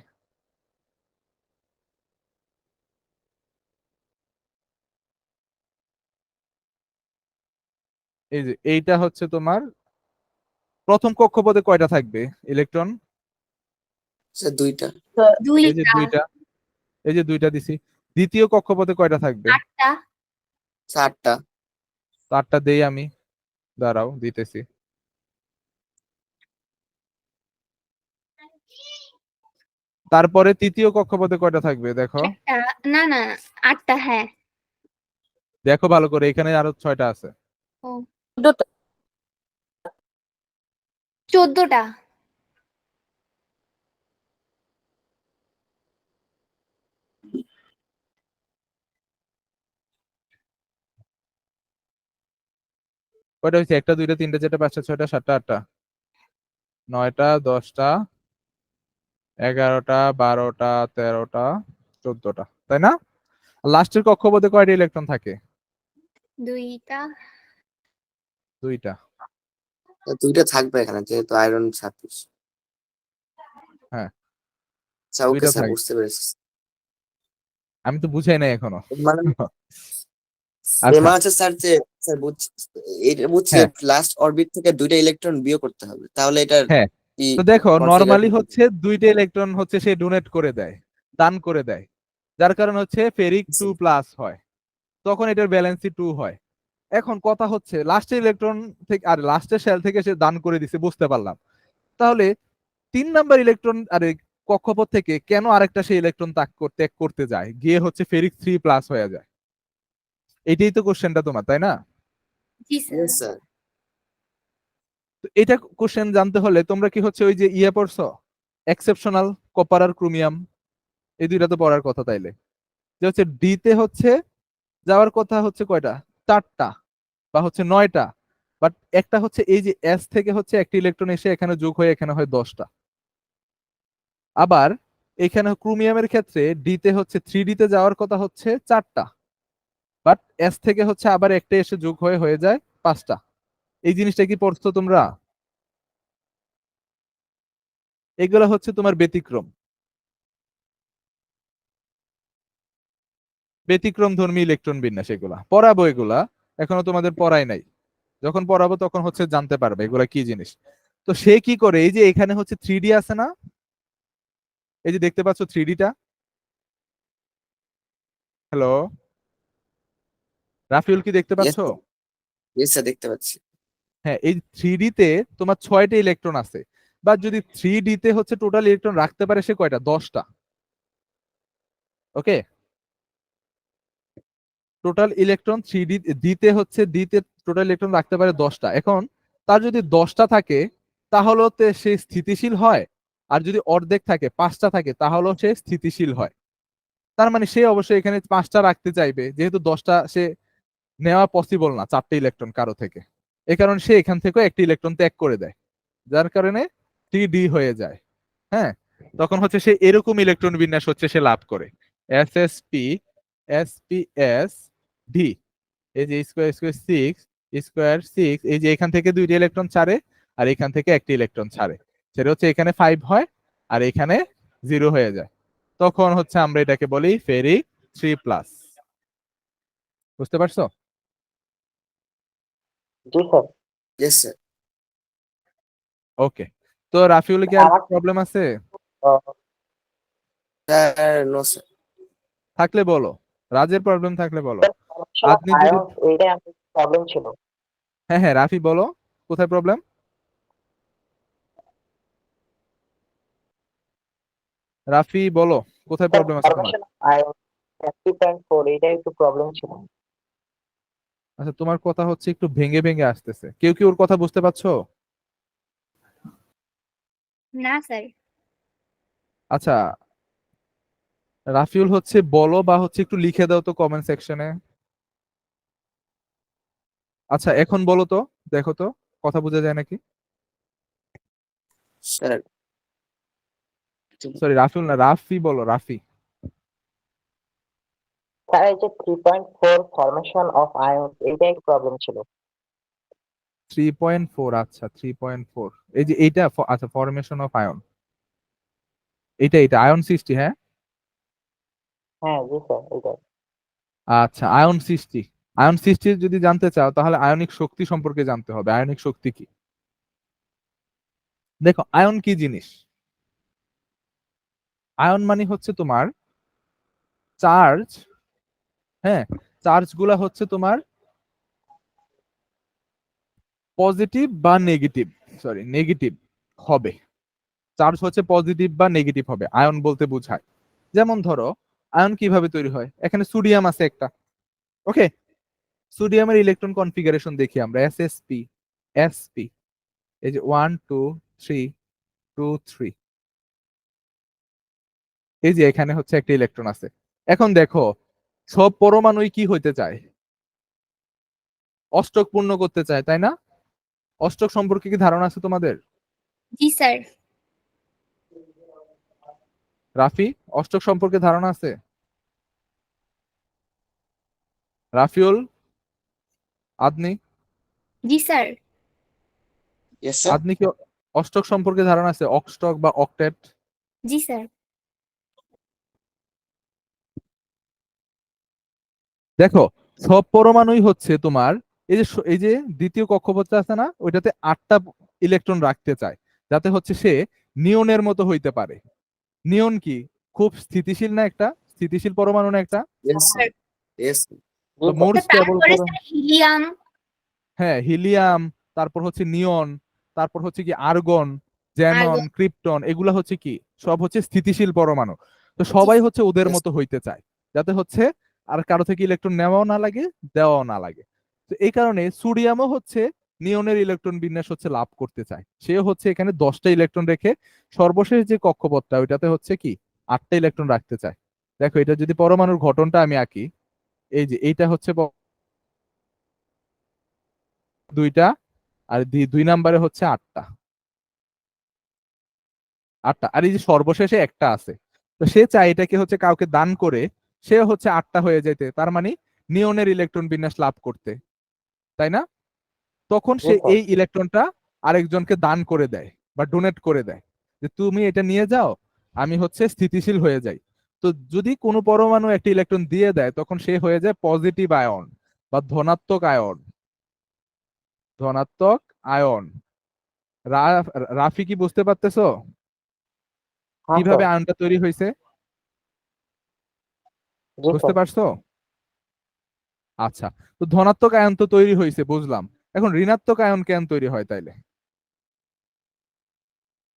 এই যে এইটা হচ্ছে তোমার প্রথম কক্ষপথে কয়টা থাকবে ইলেকট্রন? স্যার 2টা। এই যে 2টা। দুইটা, এই যে দুইটা দিছি। দ্বিতীয় কক্ষপথে কয়টা থাকবে? 8টা। স্যার 8টা। তো 8টা দেই আমি, দাঁড়াও দিতেছি। তারপরে তৃতীয় কক্ষপথে কয়টা থাকবে দেখো, একটা, না না 8টা, হ্যাঁ। দেখো ভালো করে, এখানে আরো 6টা আছে। ও, 14টা। 14টা। কয়টা হয়েছে? 1টা 2টা 3টা 4টা 5টা 6টা 7টা 8টা 9টা 10টা 11টা 12টা 13টা 14টা, তাই না? লাস্টের কক্ষপথে কয়টা ইলেকট্রন থাকে? 2টা। 2টা। তো 2টা থাকবে এখানে যেহেতু আয়রন 26। হ্যাঁ, আচ্ছা ওকে 2টা স্যার, থাকবে। বুঝতে পেরেছি। আমি তো বুঝাই নাই এখনো। মানে আচ্ছা, এমা আছে স্যার যে, স্যার বুঝছি, এটা বুঝছি হ্যাঁ লাস্ট অরবিট থেকে 2টা ইলেকট্রন বিয়োগ করতে হবে, তাহলে এটার হ্যাঁ। কি তো দেখো নরমালি কনফিগারেশন? হচ্ছে 2টা ইলেকট্রন হচ্ছে সে ডোনেট করে দেয়, দান করে দেয়, যার কারণে হচ্ছে ফেরিক 2+ হয়, তখন এটার ব্যালেন্সি 2 হয়। এখন কথা হচ্ছে লাস্টের ইলেকট্রন থেকে আর লাস্টের শেল থেকে সে দান করে দিছে, বুঝতে পারলাম। তাহলে 3 নাম্বার ইলেকট্রন আর কক্ষপথ থেকে কেন আরেকটা সেই ইলেকট্রন ত্যাগ করতে যায়, গিয়ে হচ্ছে ফেরিক 3+ হয়ে যায়? এটাই তো কোশ্চেনটা তোমার, তাই না? জি স্যার। Yes sir. তো এটা কোশ্চেন জানতে হলে তোমরা কি হচ্ছে ওই যে ইয়ে পড়ছো, এক্সেপশনাল কপার আর ক্রোমিয়াম, এই 2টা তো পড়ার কথা। তাইলে যে হচ্ছে ডি তে হচ্ছে যাওয়ার কথা হচ্ছে কয়টা, 4টা বা হচ্ছে 9টা, বাট একটা হচ্ছে এই যে এস থেকে হচ্ছে একটা ইলেকট্রন এসে এখানে যোগ হয়ে এখানে হয় 10টা। আবার এখানে ক্রোমিয়ামের ক্ষেত্রে ডি তে হচ্ছে 3D তে যাওয়ার কথা হচ্ছে 4টা, বাট এস থেকে হচ্ছে আবার একটা এসে যোগ হয়ে হয়ে যায় 5টা। এই জিনিসটা কি পড়ছো তোমরা? এগুলো হচ্ছে তোমার ব্যতিক্রম, ব্যতিক্রম ধর্মী ইলেকট্রন বিন্যাস, এগুলা পড়াবো, এগুলা এখনো তোমাদের পড়াই নাই। যখন পড়াবো তখন হচ্ছে জানতে পারবে এগুলা কি জিনিস। তো সে কি করে, এই যে এখানে হচ্ছে 3D আছে না, এই যে দেখতে পাচ্ছ 3Dটা, হ্যালো রাফিউল কি দেখতে ইয়েস পাচ্ছ? স্যার, ইয়েস স্যার দেখতে পাচ্ছি। হ্যাঁ, এই 3D তে তোমার 6টা ইলেকট্রন আছে, বা যদি 3D তে হচ্ছে টোটাল ইলেকট্রন রাখতে পারে সে কয়টা, 10টা। ওকে, টোটাল ইলেকট্রন 3D দিতে হচ্ছে দিতে টোটাল ইলেকট্রন রাখতে পারে 10টা। এখন তার যদি 10টা থাকে তাহলেও সে স্থিতিশীল হয়, আর যদি অর্ধেক থাকে 5টা থাকে তাহলেও সে স্থিতিশীল হয়। তার মানে সে অবশ্যই এখানে 5টা রাখতে চাইবে, যেহেতু 10টা সে নেওয়া পসিবল না 4টে ইলেকট্রন কারো থেকে, এ কারণে সে এখান থেকে একটি ইলেকট্রন ত্যাগ করে দেয়, যার কারণে 3D হয়ে যায়। হ্যাঁ, তখন হচ্ছে সে এরকম ইলেকট্রন বিন্যাস হচ্ছে সে লাভ করে, SsP SPS D। এই যে স্কোয়ার স্কোয়ার 6 এই যে এখান থেকে 2টি ইলেকট্রন ছাড়ে আর এখান থেকে একটি ইলেকট্রন ছাড়ে, সেটা হচ্ছে এখানে 5 হয় আর এখানে 0 হয়ে যায়, তখন হচ্ছে আমরা এটাকে বলি ফেরিক 3+। বুঝতে পারছো? জি স্যার। Yes sir. ওকে, তো রাফিউল কি আর আমার প্রবলেম আছে? Sir no sir. থাকলে বলো, রাজের প্রবলেম থাকলে বলো। আপনি যদি, আয়ন, এইটাই আমার প্রবলেম ছিল। হ্যাঁ হ্যাঁ রাফি বলো, কোথায় প্রবলেম? রাফি বলো, কোথায় প্রবলেম আছে তোমার? ফরমেশন আয়ন 30.4, এইটাই একটু প্রবলেম ছিল। আচ্ছা, তোমার কথা হচ্ছে একটু ভেঙে ভেঙে আসতেছে, কেউ কি ওর কথা বুঝতে পারছো? না স্যার। আচ্ছা, রাফিউল হচ্ছে বলো, বা হচ্ছে একটু লিখে দাও তো কমেন্ট সেকশনে। আচ্ছা এখন বলো তো, দেখো তো কথা বোঝা যায় নাকি। স্যার সরি রাফিউল না, রাফি বলো, রাফি। স্যার এই যে 3.4 ফরমেশন অফ আয়ন, এইটাই একটু প্রবলেম ছিল। 3.4, আচ্ছা 3.4, এই যে এইটা আচ্ছা ফরমেশন অফ আয়ন, এটা আয়ন সৃষ্টি, হ্যাঁ। হ্যাঁ জি স্যার, এইটাই। আচ্ছা, আয়ন সৃষ্টি, আয়ন সৃষ্টি যদি জানতে চাও তাহলে আয়নিক শক্তি সম্পর্কে জানতে হবে, আয়নিক শক্তি কি। দেখো আয়ন কি জিনিস, আয়ন মানে হচ্ছে তোমার চার্জ। হ্যাঁ, চার্জ গুলা হচ্ছে তোমার পজিটিভ বা নেগেটিভ, নেগেটিভ হবে। চার্জ হচ্ছে পজিটিভ বা নেগেটিভ হবে, আয়ন বলতে বোঝায়। যেমন ধরো আয়ন কিভাবে তৈরি হয়, এখানে সোডিয়াম আছে একটা, ওকে, সোডিয়ামের ইলেকট্রন কনফিগারেশন দেখি আমরা, এসএসপি, এসপি, এই যে 1 2 3 2 3, এই যে এখানে হচ্ছে একটা ইলেকট্রন আছে। এখন দেখো সব পরমাণুই কি হইতে চায়, অষ্টক পূর্ণ করতে চায়, তাই না? অষ্টক সম্পর্কে কি ধারণা আছে তোমাদের? জি স্যার। রাফি, অষ্টক সম্পর্কে ধারণা আছে? রাফিউল, আদনি, জি স্যার। Yes sir. আদনি কি অষ্টক সম্পর্কে ধারণা আছে, অক্সটক বা অক্টেট? জি স্যার। দেখো সব পরমাণুই হচ্ছে তোমার এই যে দ্বিতীয় কক্ষপথটা আছে না, ওইটাতে 8টা ইলেকট্রন রাখতে চায়, যাতে হচ্ছে সে নিয়নের মতো হইতে পারে। নিয়ন কি খুব স্থিতিশীল না, একটা স্থিতিশীল পরমাণু না একটা? Yes sir. ইয়েস। তো মোর স্টেবল তারপরে স্যার হিলিয়াম। হ্যাঁ, হিলিয়াম, তারপর হচ্ছে নিয়ন, তারপর হচ্ছে কি আর্গন, জ্যানন, আর্গন। ক্রিপ্টন, এগুলা হচ্ছে কি সব হচ্ছে স্থিতিশীল পরমাণু। তো সবাই হচ্ছে ওদের Yes. মতো হইতে চায়, যাতে হচ্ছে আর কারো থেকে ইলেকট্রন নেওয়াও না লাগে, দেওয়াও না লাগে। তো এই কারণে সোডিয়ামও হচ্ছে নিয়নের ইলেকট্রন বিন্যাস হচ্ছে লাভ করতে চায়, সে হচ্ছে এখানে 10টা ইলেকট্রন রেখে সর্বশেষ যে কক্ষপথটা ওইটাতে হচ্ছে কি 8টা ইলেকট্রন রাখতে চায়। দেখো এটা যদি পরমাণুর গঠনটা আমি আঁকি, এই যে এইটা হচ্ছে 2টা, আর 2 নাম্বারে হচ্ছে 8টা, 8টা, আর এই যে সর্বশেষে একটা আছে। তো সে চায় এটাকে হচ্ছে কাউকে দান করে সে হচ্ছে 8টা হয়ে যেতে, তার মানে নিয়নের ইলেকট্রন বিন্যাস লাভ করতে, তাই না? তখন সে জি স্যার। এই ইলেকট্রনটা আরেকজনকে দান করে দেয় বা ডোনেট করে দেয়, যে তুমি এটা নিয়ে যাও, আমি হচ্ছে স্থিতিশীল হয়ে যাই। তো যদি কোনো পরমাণু একটা ইলেকট্রন দিয়ে দেয় তখন সে হয়ে যায় পজিটিভ আয়ন বা ধনাত্মক আয়ন, ধনাত্মক আয়ন। রাফি কি বুঝতে পারতেছো হ্যাঁ কিভাবে স্যার। আয়নটা তৈরি হয়েছে? জি বুঝতে স্যার। পারছো? আচ্ছা, তো ধনাত্মক আয়ন তো তৈরি হয়েছে বুঝলাম, এখন ঋণাত্মক আয়ন কেন তৈরি হয় তাইলে?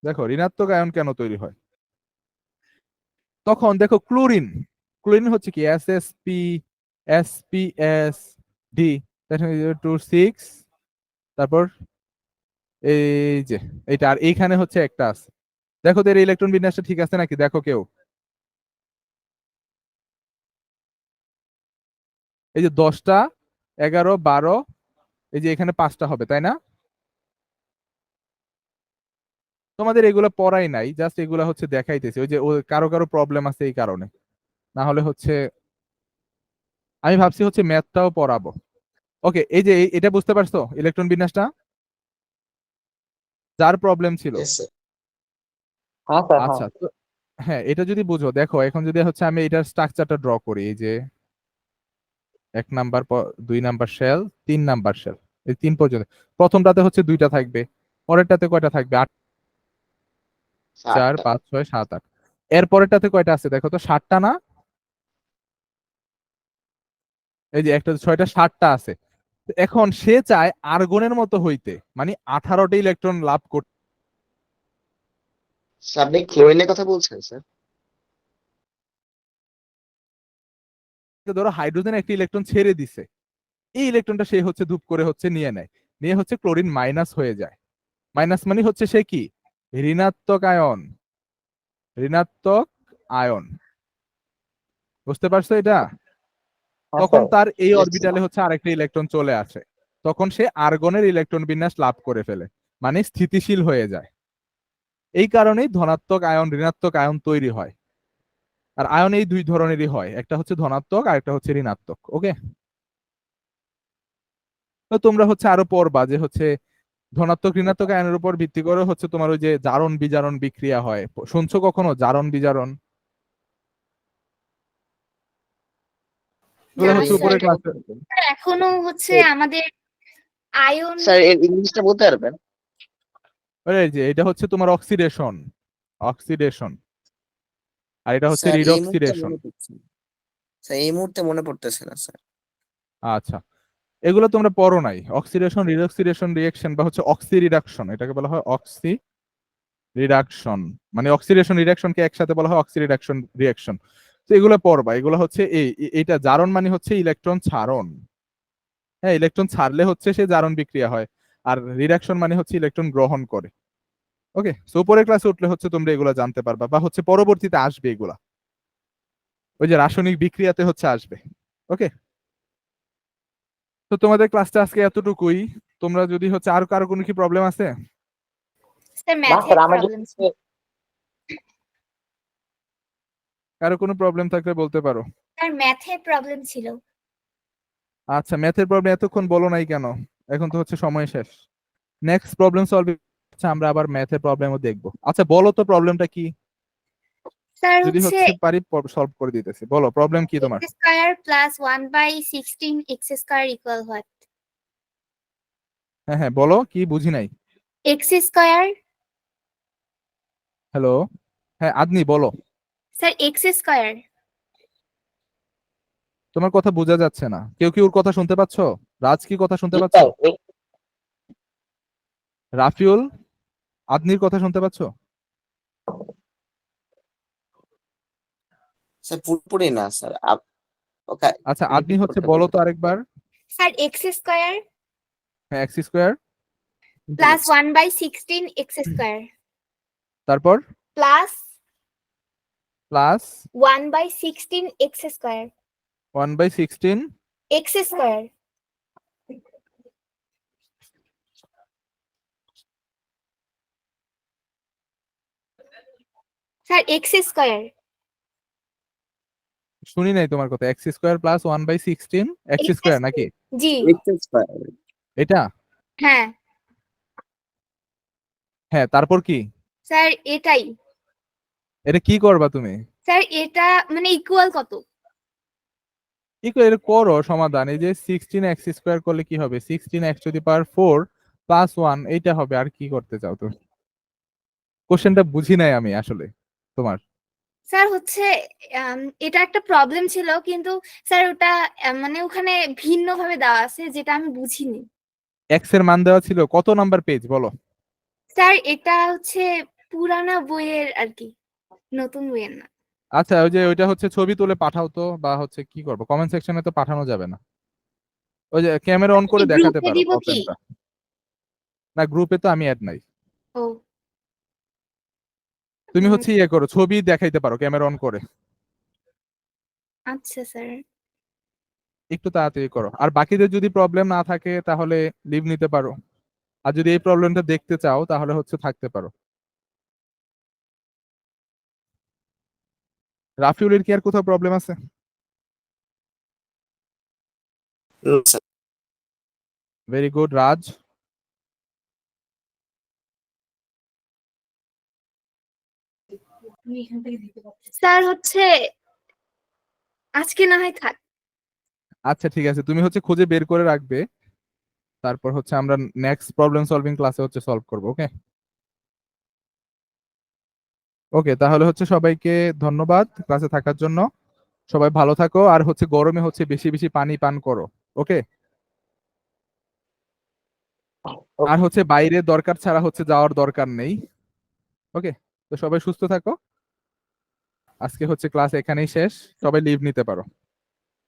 দেখো ঋণাত্মক আয়ন কেন তৈরি হয়, তখন দেখো ক্লোরিন, ক্লোরিন হচ্ছে কি এসএসপি, এসপিএস ডি, 2 6, তারপর এই যে এটা, আর এইখানে হচ্ছে একটা আছে। দেখো তো এর ইলেকট্রন বিন্যাসটা ঠিক আছে নাকি, দেখো কেউ। এই যে 10টা, 11, 12, এই যে এখানে 5টা হবে, তাই না? তোমাদের এগুলো পড়াই নাই, জাস্ট এগুলা হচ্ছে দেখাইতেছি, ওই যে কারো কারো প্রবলেম আছে এই কারণে, না হলে হচ্ছে আমি ভাবছি হচ্ছে ম্যাথটাও পড়াবো। ওকে, এই যে এটা বুঝতে পারছো ইলেকট্রন বিন্যাসটা, যার প্রবলেম ছিল? Yes, sir. হ্যাঁ স্যার। হ্যাঁ। আচ্ছা, তো হ্যাঁ এটা যদি বুঝো, দেখো এখন যদি হচ্ছে আমি এটার স্ট্রাকচারটা ড্র করি, এই যে 1 number, 2 number shell, 3 number shell, এই 3 পর্যন্ত। প্রথমটাতে হচ্ছে 2টা থাকবে, পরেরটাতে কয়টা থাকবে? 8, 4, 5, 6, 7, 8। এর পরেরটাতে কয়টা আছে দেখো তো, 7টা না? এই যে একটা 6টা, 7টা আছে। তো এখন সে চায় আর্গনের মতো হইতে, মানে 18টা ইলেকট্রন লাভ করতে। স্যার আপনি ক্লোরিনের কথা বলছেন স্যার? ধরো হাইড্রোজেন একটা ইলেকট্রন ছেড়ে দিছে, এই ইলেকট্রনটা সে হচ্ছে ধূপ করে হচ্ছে নিয়ে নেয়, নিয়ে হচ্ছে ক্লোরিন মাইনাস হয়ে যায়। মাইনাস মানে হচ্ছে সে কি ঋণাত্মক আয়ন, ঋণাত্মক আয়ন। বুঝতে পারছো এটা? হ্যাঁ তখন স্যার। তার এই Yes, sir. অরবিটালে হচ্ছে আরেকটা ইলেকট্রন চলে আসে, তখন সে আর্গনের ইলেকট্রন বিন্যাস লাভ করে ফেলে, মানে স্থিতিশীল হয়ে যায়। এই কারণেই ধনাত্মক আয়ন ঋণাত্মক আয়ন তৈরি হয়। আর আয়ন এই 2 ধরনেরই হয়, একটা হচ্ছে ধনাত্মক আর একটা হচ্ছে ঋণাত্মক। ওকে, তো তোমরা হচ্ছে আরো পড়বা যে হচ্ছে ধনাত্মক ঋণাত্মক আয়নের উপর ভিত্তি করে হচ্ছে তোমার ওই যে জারণ বিজারণ বিক্রিয়া হয়। শুনছো কখনো জারণ বিজারণ? এগুলো না হচ্ছে স্যার, উপরের ক্লাসে। এখনো হচ্ছে আমাদের আয়ন। স্যার এর ইংলিশটা বলতে পারবেন? এই যে এটা হচ্ছে তোমার অক্সিডেশন, অক্সিডেশন, আর এটা হচ্ছে স্যার এই মুহূর্তে রিডক্সিডেশন। মনে পড়ছে না। স্যার এই মুহূর্তে মনে পড়তেছে না স্যার। আচ্ছা, এগুলো তোমরা পড়ো নাই। অক্সিডেশন, রিডক্সিডেশন রিঅ্যাকশন বা হচ্ছে অক্সি রিডাকশন, এটাকে বলা হয় অক্সি রিডাকশন, মানে অক্সিডেশন রিডাকশনকে একসাথে বলা হয় অক্সি রিডাকশন রিঅ্যাকশন। তো এগুলো পড়বা। এগুলো হচ্ছে এইটা জারণ মানে হচ্ছে ইলেকট্রন ছাড়ন। হ্যাঁ, ইলেকট্রন ছাড়লে হচ্ছে সে জারণ বিক্রিয়া হয়, আর রিডাকশন মানে হচ্ছে ইলেকট্রন গ্রহণ করে। ওকে, সো পরের ক্লাসে উঠলে হচ্ছে তোমরা এগুলো জানতে পারবা, বা হচ্ছে পরবর্তীতে আসবে এগুলা, ওই যে রাসায়নিক বিক্রিয়াতে হচ্ছে আসবে। ওকে, তো তোমাদের ক্লাসটা আজকে এতটুকুই। তোমরা যদি হচ্ছে আর কারো কোনো কি প্রবলেম আছে? স্যার না ম্যাথে স্যার আমার প্রবলেম ছিল। কারো কোনো প্রবলেম থাকলে বলতে পারো। স্যার ম্যাথে প্রবলেম ছিল। আচ্ছা, ম্যাথের প্রবলেম এতক্ষণ বলো নাই কেন? এখন তো হচ্ছে সময় শেষ। নেক্সট প্রবলেম সলভিং আমরা আবার ম্যাথের প্রবলেমও দেখবো। আচ্ছা বলো তো প্রবলেমটা কি, স্যার যদি হচ্ছে হচ্ছে পারি সলভ করে দিতেছি। বলো প্রবলেম কি তোমার? x square plus 1/16 x square equal what? হ্যাঁ হ্যাঁ বলো, কি বুঝি নাই। x square. হ্যালো, হ্যাঁ আদনি বলো। Sir x square. তোমার কথা বোঝা যাচ্ছে না। কেউ কি ওর কথা শুনতে পাচ্ছ? রাজ কি কথা শুনতে জি পাচ্ছ? স্যার রাফিউল, আদনির কথা শুনতে পাচ্ছ? স্যার পুরোপুরি না স্যার। ওকে, আচ্ছা আদনি হচ্ছে বলো তো আরেকবার। স্যার x স্কয়ার হ্যাঁ, x square plus 1/16 x square তারপর plus plus 1/16 x square 1/16 x square. Sir x square. শুনি নাই তোমার কথা। X square plus 1/16 x X square নাকি জি এটা? হ্যাঁ হ্যাঁ তারপর কি? স্যার এটাই। এটা কি করবা তুমি? স্যার এটা মানে ইকুয়াল কত? কি করে এটা করো সমাধান। এই যে 16 এক্স স্কোয়ার করলে কি হবে? 16 x to the power 4 plus 1, এইটা হবে। আর কি করতে চাও তুমি? কোশ্চেনটা বুঝি নাই আমি আসলে তোমার। স্যার হচ্ছে এটা একটা প্রবলেম ছিল, কিন্তু স্যার ওটা মানে ওখানে ভিন্ন ভাবে দেওয়া আছে যেটা আমি বুঝিনি। এক্স এর মান দেওয়া ছিল কত নাম্বার পেজ বলো? স্যার এটা হচ্ছে পুরানা বইয়ের আর কি, নতুন বইয়ের না। আচ্ছা, ওই যে ওইটা হচ্ছে ছবি তুলে পাঠাও তো, বা হচ্ছে কি করবো, কমেন্ট সেকশনে তো পাঠানো যাবে না। ওই যে ক্যামেরা অন করে দেখাতে গ্রুপে পারো দিব কি? প্রবলেমটা। না, গ্রুপে তো আমি অ্যাড নাই। ও তুমি হচ্ছে ইয়ে করো, ছবি দেখাইতে পারো ক্যামেরা অন করে। আচ্ছা স্যার। একটু তাড়াতাড়ি করো। আর বাকিদের যদি প্রবলেম না থাকে তাহলে লিভ নিতে পারো, আর যদি এই প্রবলেমটা দেখতে চাও তাহলে হচ্ছে থাকতে পারো। রাফিউলের কি আর কোথাও প্রবলেম আছে? ভেরি গুড রাজ। স্যার হচ্ছে আজকে না হয় থাক। আচ্ছা ঠিক আছে, তুমি হচ্ছে খুঁজে বের করে রাখবে, তারপর হচ্ছে আমরা নেক্সট প্রবলেম সলভিং ক্লাসে হচ্ছে সলভ করবো। ওকে ওকে, তাহলে হচ্ছে সবাইকে ধন্যবাদ ক্লাসে থাকার জন্য। সবাই ভালো থাকো, আর হচ্ছে গরমে হচ্ছে বেশি বেশি পানি পান করো। ওকে, আর হচ্ছে বাইরে দরকার ছাড়া হচ্ছে যাওয়ার দরকার নেই। ওকে, তো সবাই সুস্থ থাকো। আজকে হচ্ছে ক্লাস এখানেই শেষ, সবাই লিভ নিতে পারো।